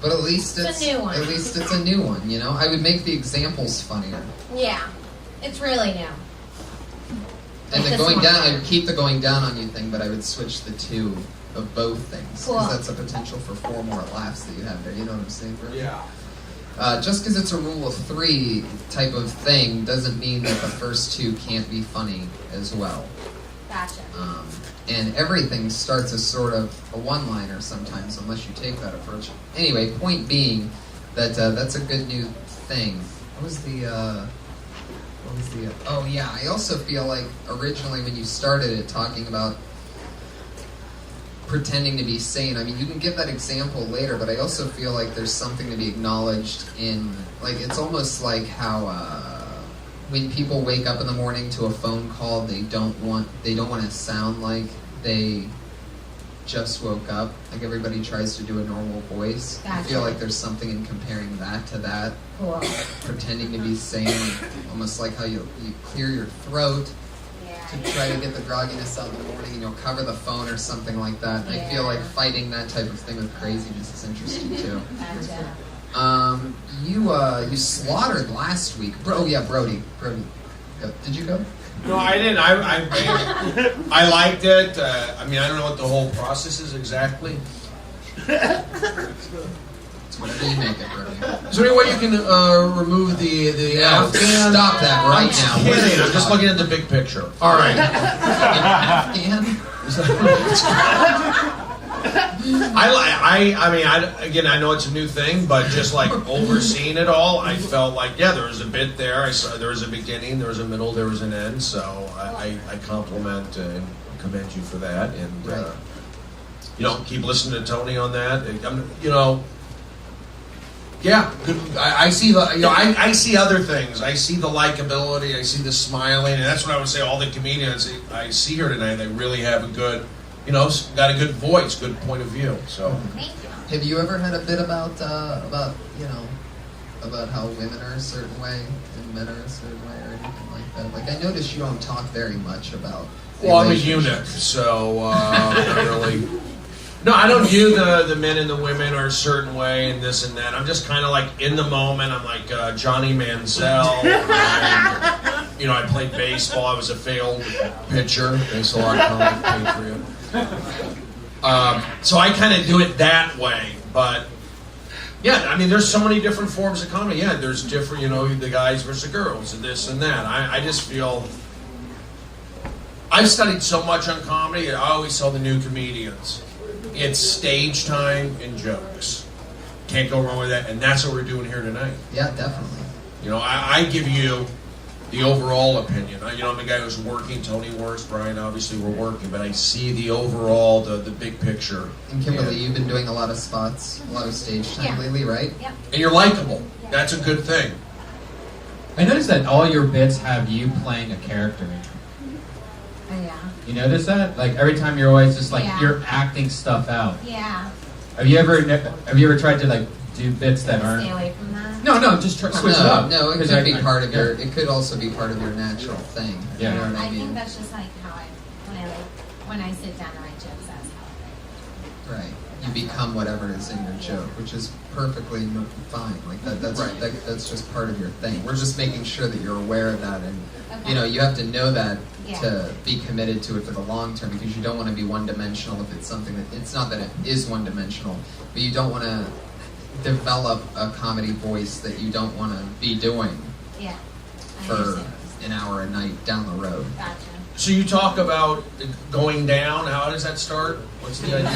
But at least It's a new one. At least it's a new one, you know? I would make the examples funnier. Yeah, it's really new. And the This going one. down, I would keep the going down on you thing, but I would switch the two of both things. Cool. Because that's a potential for 4 more laughs that you have there. You know what I'm saying, Brody? Yeah. Just because it's a rule of 3 type of thing doesn't mean that the first 2 can't be funny as well. Gotcha. And everything starts as sort of a one-liner sometimes, unless you take that approach. Anyway, point being that that's a good new thing. What was the? Oh yeah, I also feel like originally when you started it talking about pretending to be sane. I mean, you can give that example later, but I also feel like there's something to be acknowledged in, like, it's almost like how when people wake up in the morning to a phone call, they don't want to sound like they just woke up. Like everybody tries to do a normal voice. I feel like there's something in comparing that to that. Cool. Pretending to be sane, like, almost like how you clear your throat to try to get the grogginess out in the morning, and you'll cover the phone or something like that. And I feel like fighting that type of thing with craziness is interesting too. Gotcha. You slaughtered last week. Brody. Did you go? No, I didn't. I liked it. I mean, I don't know what the whole process is exactly. It's whatever you make it, Brody. Is there any way you can remove the Afghan? Stop that right now. Kidding. I'm just looking at the big picture. All right. I know it's a new thing, but just like overseeing it all, I felt like, yeah, there was a bit there. There was a beginning, there was a middle, there was an end. So I compliment and commend you for that. And keep listening to Tony on that. Yeah, I see the. I see other things. I see the likability. I see the smiling, and that's what I would say. All the comedians I see here tonight, they really have a good, got a good voice, good point of view. So, have you ever had a bit about how women are a certain way and men are a certain way or anything like that? Like, I notice you don't talk very much about. Well, I'm a eunuch, so not really. No, I don't view the men and the women are a certain way and this and that. I'm just kind of like in the moment. I'm like Johnny Manziel. And, I played baseball. I was a failed pitcher. Thanks a lot, Comic Patriot. So I kind of do it that way. But, yeah, I mean, there's so many different forms of comedy. Yeah, there's different, the guys versus the girls and this and that. I just feel... I've studied so much on comedy. I always tell the new comedians... It's stage time and jokes. Can't go wrong with that, and that's what we're doing here tonight. Yeah, definitely. I give you the overall opinion. I'm a guy who's working. Tony works. Brian, obviously, we're working, but I see the overall, the big picture. And Kimberly, you've been doing a lot of spots, a lot of stage time lately, right? Yep. And you're likable. Yeah. That's a good thing. I noticed that all your bits have you playing a character in them. Oh, yeah. You notice that? Like every time you're always just like you're acting stuff out. Yeah. Have you ever tried to like do bits that aren't? Stay away from that. No, just switch it up. No, it could be part of your. It could also be part of your natural thing. Yeah. You know what I mean? Think that's just like how when I sit down to write jokes, that's how I write. Right. You become whatever is in your joke, which is perfectly fine. Like that's just part of your thing. We're just making sure that you're aware of that, and you have to know that to be committed to it for the long term, because you don't want to be one-dimensional if it's something that, it's not that it is one-dimensional, but you don't want to develop a comedy voice that you don't want to be doing for an hour a night down the road. Gotcha. So you talk about going down. How does that start? What's the idea?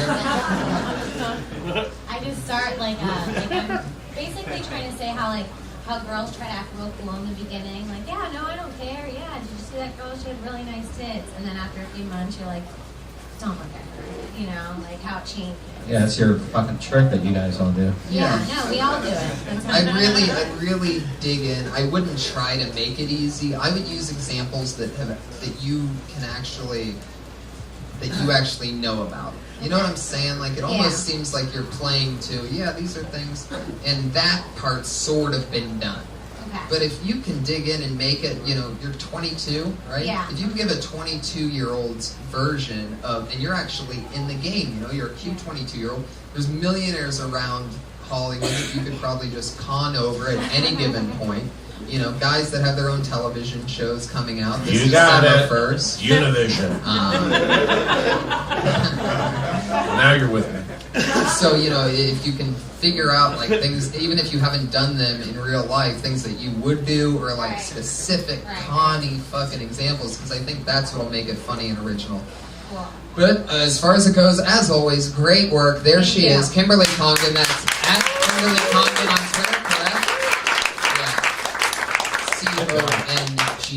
I just start like I'm basically trying to say how girls try to act real cool in the beginning, like, yeah, no, I don't care, yeah, did you see that girl, she had really nice tits, and then after a few months you're like, don't look at her, you know, like how it changes. Yeah, that's your fucking trick that you guys all do. Yeah, no, we all do it. That's how I really dig in. I wouldn't try to make it easy. I would use examples that you actually know about. You know what I'm saying? Like, it almost seems like you're playing to, yeah, these are things, and that part's sort of been done. Okay. But if you can dig in and make it, you know, you're 22, right? Yeah. If you can give a 22-year-old's version of, and you're actually in the game, you know, you're a cute 22-year-old, there's millionaires around Hollywood that you could probably just con over at any given point. You know, guys that have their own television shows coming out this December 1st. Univision. Now you're with me. So, you know, if you can figure out, like, things, even if you haven't done them in real life, things that you would do, or, like, specific conny fucking examples, because I think that's what'll make it funny and original. Cool. But as far as it goes, as always, great work. There she is, Kimberly Congdon. That's at Kimberly Congdon on Twitter, correct? C-O-N-G-D-O-N.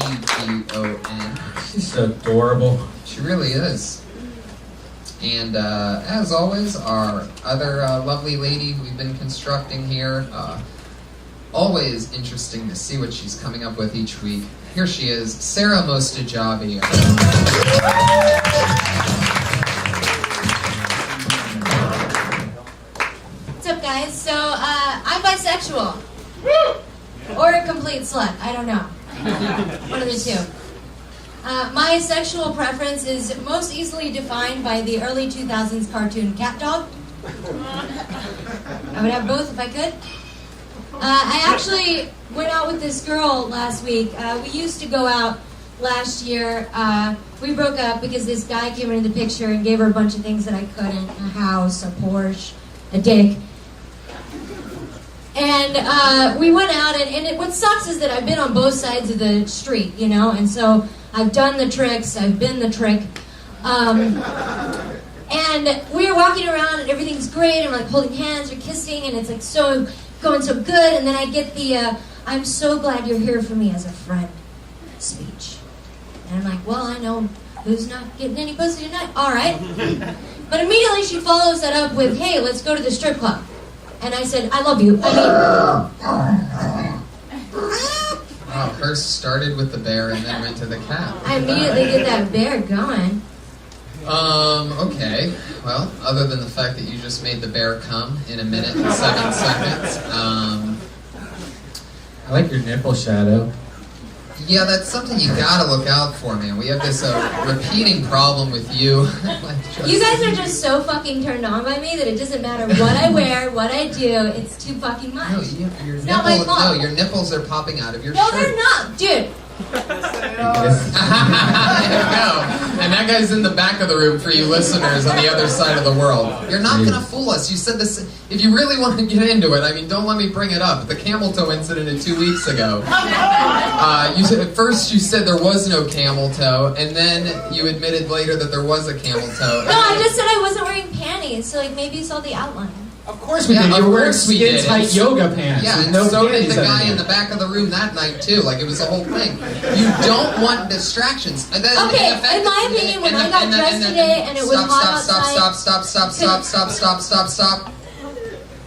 She's adorable. She really is. And as always, our other lovely lady we've been constructing here. Always interesting to see what she's coming up with each week. Here she is, Sarah Mostajabi. What's up, guys? So, I'm bisexual. Or a complete slut. I don't know. One of the two. My sexual preference is most easily defined by the early 2000s cartoon Cat Dog. I would have both if I could. I actually went out with this girl last week. We used to go out last year. We broke up because this guy came into the picture and gave her a bunch of things that I couldn't. A house, a Porsche, a dick. And we went out, and what sucks is that I've been on both sides of the street, you know, and so I've done the tricks, I've been the trick. And we were walking around, and everything's great, and we're like holding hands, we're kissing, and it's like going so good, and then I get the, I'm so glad you're here for me as a friend speech. And I'm like, well, I know who's not getting any pussy tonight. All right. But immediately she follows that up with, hey, let's go to the strip club. And I said, I love you. Wow, hers started with the bear and then went to the cat. I immediately get that bear going. Okay. Well, other than the fact that you just made the bear come in 1 minute and 7 seconds, I like your nipple shadow. yeah, that's something you gotta look out for, man. We have this repeating problem with you. You guys are just so fucking turned on by me that it doesn't matter what I wear, what I do, it's too fucking much. No, your nipples are popping out of your No, shirt. they're not, dude. There you go. And that guy's in the back of the room for you listeners on the other side of the world. You're not going to fool us. You said this. If you really want to get into it, I mean, don't let me bring it up. The camel toe incident of 2 weeks ago. You said, at first you said there was no camel toe, and then you admitted later that there was a camel toe. No, I just said I wasn't wearing panties, so like maybe you saw the outline. Of course we did. You were wearing skin-tight yoga pants. Yeah, with and no so did panties the guy underneath. in the back of the room that night, too. Like, it was the whole thing. You don't want distractions. And then, Okay, in my opinion, when I got dressed today and it was hot outside... Stop.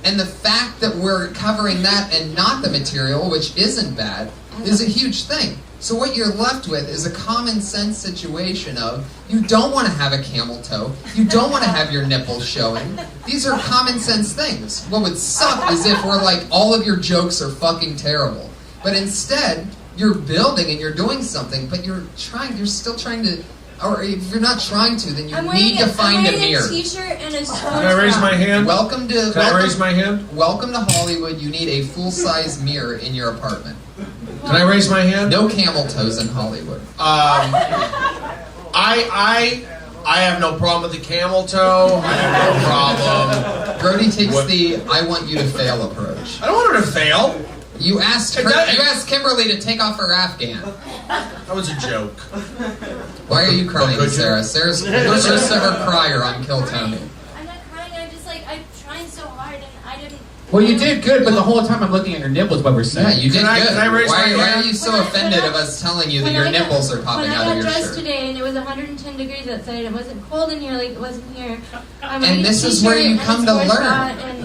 And the fact that we're covering that and not the material, which isn't bad, is a huge thing. So what you're left with is a common sense situation of, you don't want to have a camel toe, you don't want to have your nipples showing. These are common sense things. What would suck is if we're like, all of your jokes are fucking terrible. But instead, you're building and you're doing something, but you're still trying to, or if you're not trying to, then you need to find a mirror. I'm wearing a t-shirt and a sports Can I raise my hand? Welcome to Can I raise my hand? Welcome to Hollywood. You need a full-size mirror in your apartment. Can I raise my hand? No camel toes in Hollywood. I have no problem with the camel toe. I have no problem. Brody takes the "I want you to fail" approach. I don't want her to fail. You asked Kimberly to take off her Afghan. That was a joke. Why are you crying, Sarah? Sarah's the first ever crier on Kill Tony. I'm not crying. I'm just like I'm trying so hard and I didn't. Well, you did good, but the whole time I'm looking at your nipples, what we're saying. Yeah, you did good. Can I raise my Why hand? are you so offended of us telling you that your nipples are popping out of your When I got dressed shirt? today and it was 110 degrees outside, it wasn't cold in here like it wasn't here. And this is where you come to learn.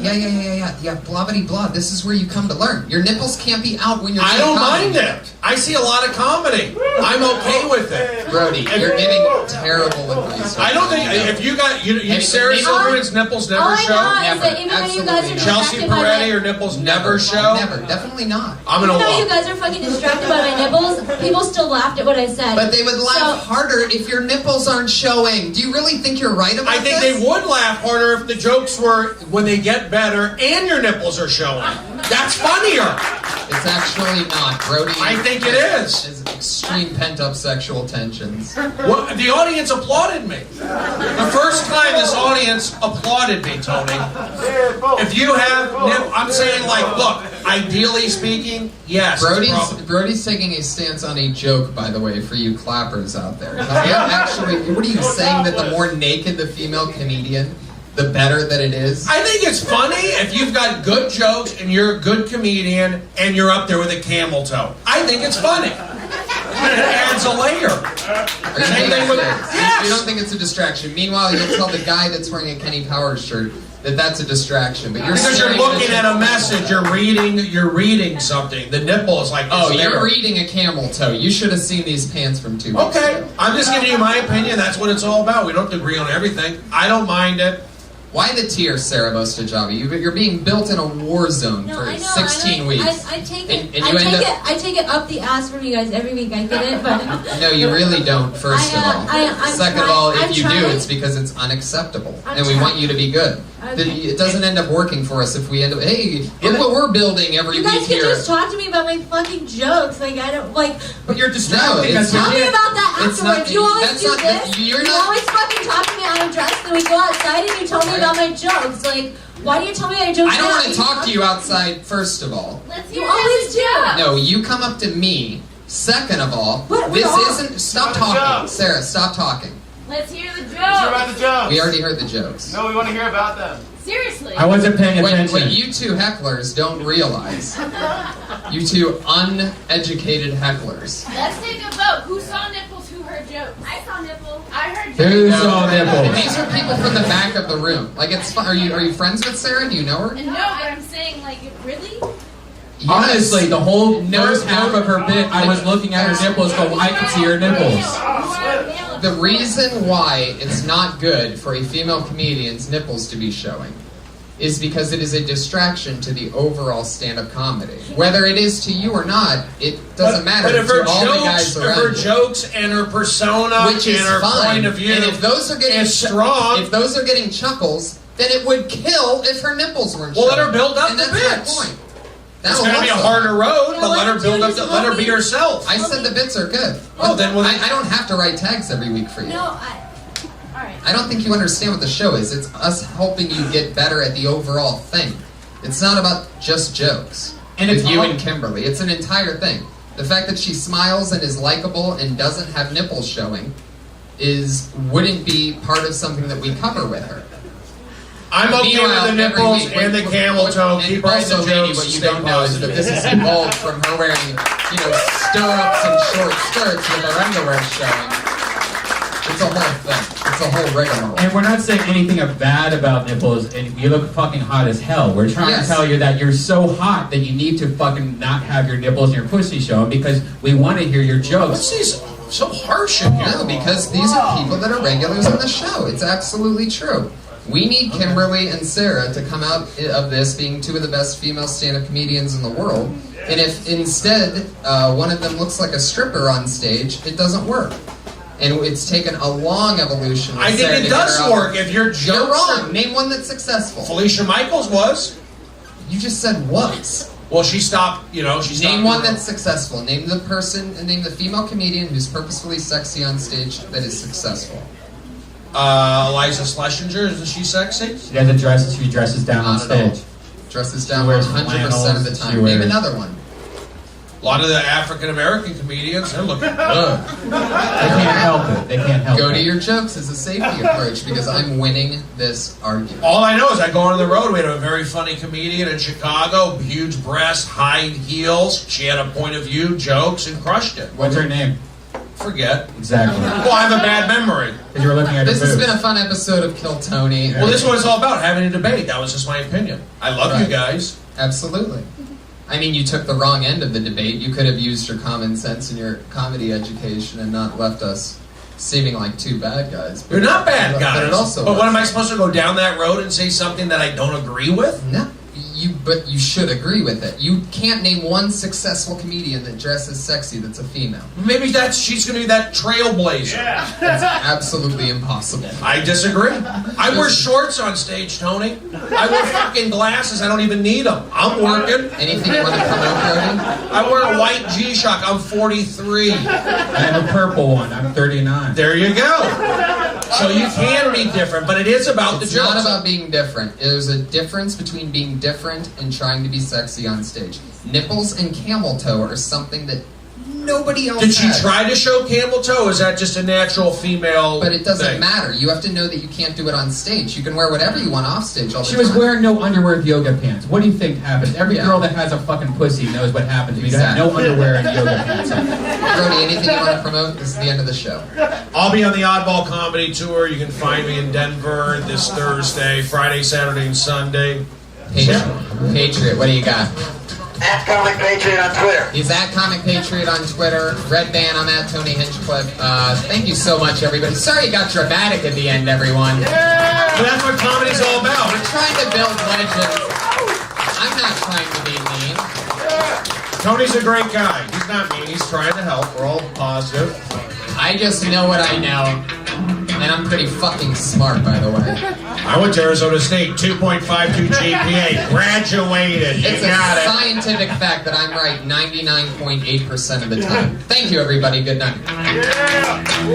Yeah. Blah, blah, blah. This is where you come to learn. Your nipples can't be out when you're I doing don't comedy. mind it. I see a lot of comedy. I'm okay with it. Brody, you're giving terrible advice. I don't think if you got you Sarah Silverman's nipples All never I show. know is that even though you guys are Chelsea distracted by Peretti, my, her nipples never show. Never, definitely not. I'm gonna even though you walk. guys are fucking distracted by my nipples, people still laughed at what I said. But they would laugh harder if your nipples aren't showing. Do you really think you're right about I think this? they would laugh harder if the jokes were when they get better and your nipples are showing. That's funnier. It's actually not, Brody. I think it is. Is extreme pent-up sexual tensions. Well, the audience applauded me. The first time this audience applauded me, Tony. If you have, I'm saying like, look, ideally speaking, yes. Brody's taking a stance on a joke, by the way, for you clappers out there. Actually, what are you saying, that the more naked the female comedian, the better that it is? I think it's funny if you've got good jokes and you're a good comedian and you're up there with a camel toe. I think it's funny. It adds a layer. Are you Same thing with, yes. You don't think it's a distraction. Meanwhile, you'll tell the guy that's wearing a Kenny Powers shirt that that's a distraction. But because you're looking at a message, you're reading something. The nipple is like, oh, you're reading a camel toe. You should have seen these pants from 2 weeks ago. I'm just giving you my opinion. That's what it's all about. We don't have to agree on everything. I don't mind it. Why the tears, Sarah Mostajabi? You're being built in a war zone for 16 weeks. I take it. And I take it up the ass from you guys every week. I get it, but no, you really don't. First of all, second of all, if you do, it's because it's unacceptable, and we want you to be good. Okay. It doesn't end up working for us if we end up. Hey, look what we're building every you week guys can here. just talk to me about my fucking jokes. Like I don't like. But you're distracted. No, tell me about that afterwards. You always do this. You always fucking talk to me how I'm dressed. Then we go outside and you tell me about my jokes. Like, why do you tell me my jokes? I don't want to talk to you outside. First of all, you always do. no, you come up to me. Second of all, this isn't. Stop talking, Sarah. Stop talking. Let's hear the jokes. Let's hear about the jokes. We already heard the jokes. No, we want to hear about them. Seriously. I wasn't paying attention. What you two hecklers don't realize, you two uneducated hecklers. Let's take a vote. Who saw nipples? Who heard jokes? I saw nipples. I heard Who jokes. saw nipples? These are people from the back of the room. Like it's fun. Are you friends with Sarah? Do you know her? No, but I'm saying, like, really? Yes. Honestly, the whole first half of her bit, I was looking at her nipples, go, I could see her nipples. The reason why it's not good for a female comedian's nipples to be showing is because it is a distraction to the overall stand-up comedy. Whether it is to you or not, it doesn't matter. But if to her all the jokes, guys if around her you. jokes and her persona Which is and her fine. point of view And if those are getting is strong, if those are getting chuckles, then it would kill if her nipples weren't well, showing. let her build up and the that's bits. my point. It's going to be a harder road, but let her build up. Let her be herself. I said the bits are good. Oh, then I don't have to write tags every week for you. No, I don't think you understand what the show is. It's us helping you get better at the overall thing. It's not about just jokes. And with it's you all- and Kimberly. It's an entire thing. The fact that she smiles and is likable and doesn't have nipples showing wouldn't be part of something that we cover with her. I'm okay with the nipples and the camel toe. And Keep writing the also, Lady, jokes. what you stay don't know is that this is evolved from her wearing, stirrups and short skirts with her underwear showing. It's a whole thing. It's a whole rigmarole. And we're not saying anything bad about nipples, and you look fucking hot as hell. We're trying to tell you that you're so hot that you need to fucking not have your nipples and your pussy showing because we want to hear your jokes. This is so harsh in here. No, because these are people that are regulars on the show. It's absolutely true. We need Kimberly and Sarah to come out of this being two of the best female stand-up comedians in the world. And if instead one of them looks like a stripper on stage, it doesn't work. And it's taken a long evolution. I think it does work if your jokes You're wrong. are- Name one that's successful. Felicia Michaels was. You just said was. Well, she stopped. She stopped. Name one that's successful. Name the person, and name the female comedian who's purposefully sexy on stage that is successful. Eliza Schlesinger, isn't she sexy? She doesn't dress. She dresses down on Not at all. stage. Dresses She down wears 100% of the flannels, she time. Name wears- another one. A lot of the African American comedians, they're looking good. They can't help it. They can't help Go it. to your jokes as a safety approach because I'm winning this argument. All I know is I go on the road. We had a very funny comedian in Chicago, huge breasts, high heels. She had a point of view, jokes, and crushed it. What's her name? Forget. Exactly. Well, I have a bad memory. Because you were looking at This her has boobs. been a fun episode of Kill Tony. Well, this is what it's all about, having a debate. That was just my opinion. I love you guys. Absolutely. I mean, you took the wrong end of the debate. You could have used your common sense and your comedy education and not left us seeming like two bad guys. You're not bad guys. But it also what am I supposed to go down that road and say something that I don't agree with? No. But you should agree with it. You can't name one successful comedian that dresses sexy that's a female. Maybe she's going to be that trailblazer. Yeah. That's absolutely impossible. I disagree. I wear shorts on stage, Tony. I wear fucking glasses. I don't even need them. I'm working. Anything you want to promote, Brody? I wear a white G-Shock. I'm 43. I have a purple one. I'm 39. There you go. So you can be different, but it is about the It's jokes. not about being different. There's a difference between being different and trying to be sexy on stage. Nipples and camel toe are something that nobody else Did she has. try to show camel toe? Or is that just a natural female But it doesn't thing? matter. You have to know that you can't do it on stage. You can wear whatever you want off stage all the She time. was wearing no underwear with yoga pants. What do you think happens? Every girl that has a fucking pussy knows what happens when you have no underwear and yoga pants on. Brody, anything you want to promote? This is the end of the show. I'll be on the Oddball Comedy Tour. You can find me in Denver this Thursday, Friday, Saturday, and Sunday. Patriot, what do you got? At Comic Patriot on Twitter. He's at Comic Patriot on Twitter. Red Band, I'm at Tony Hinchcliffe. Thank you so much, everybody. Sorry it got dramatic at the end, everyone. Yeah! But that's what comedy's all about. We're trying to build legends. I'm not trying to be mean. Tony's a great guy. He's not mean. He's trying to help. We're all positive. I just know what I know. And I'm pretty fucking smart, by the way. I went to Arizona State, 2.52 GPA, graduated. You It's a got it. scientific fact that I'm right 99.8% of the time. Thank you, everybody. Good night. Thank you.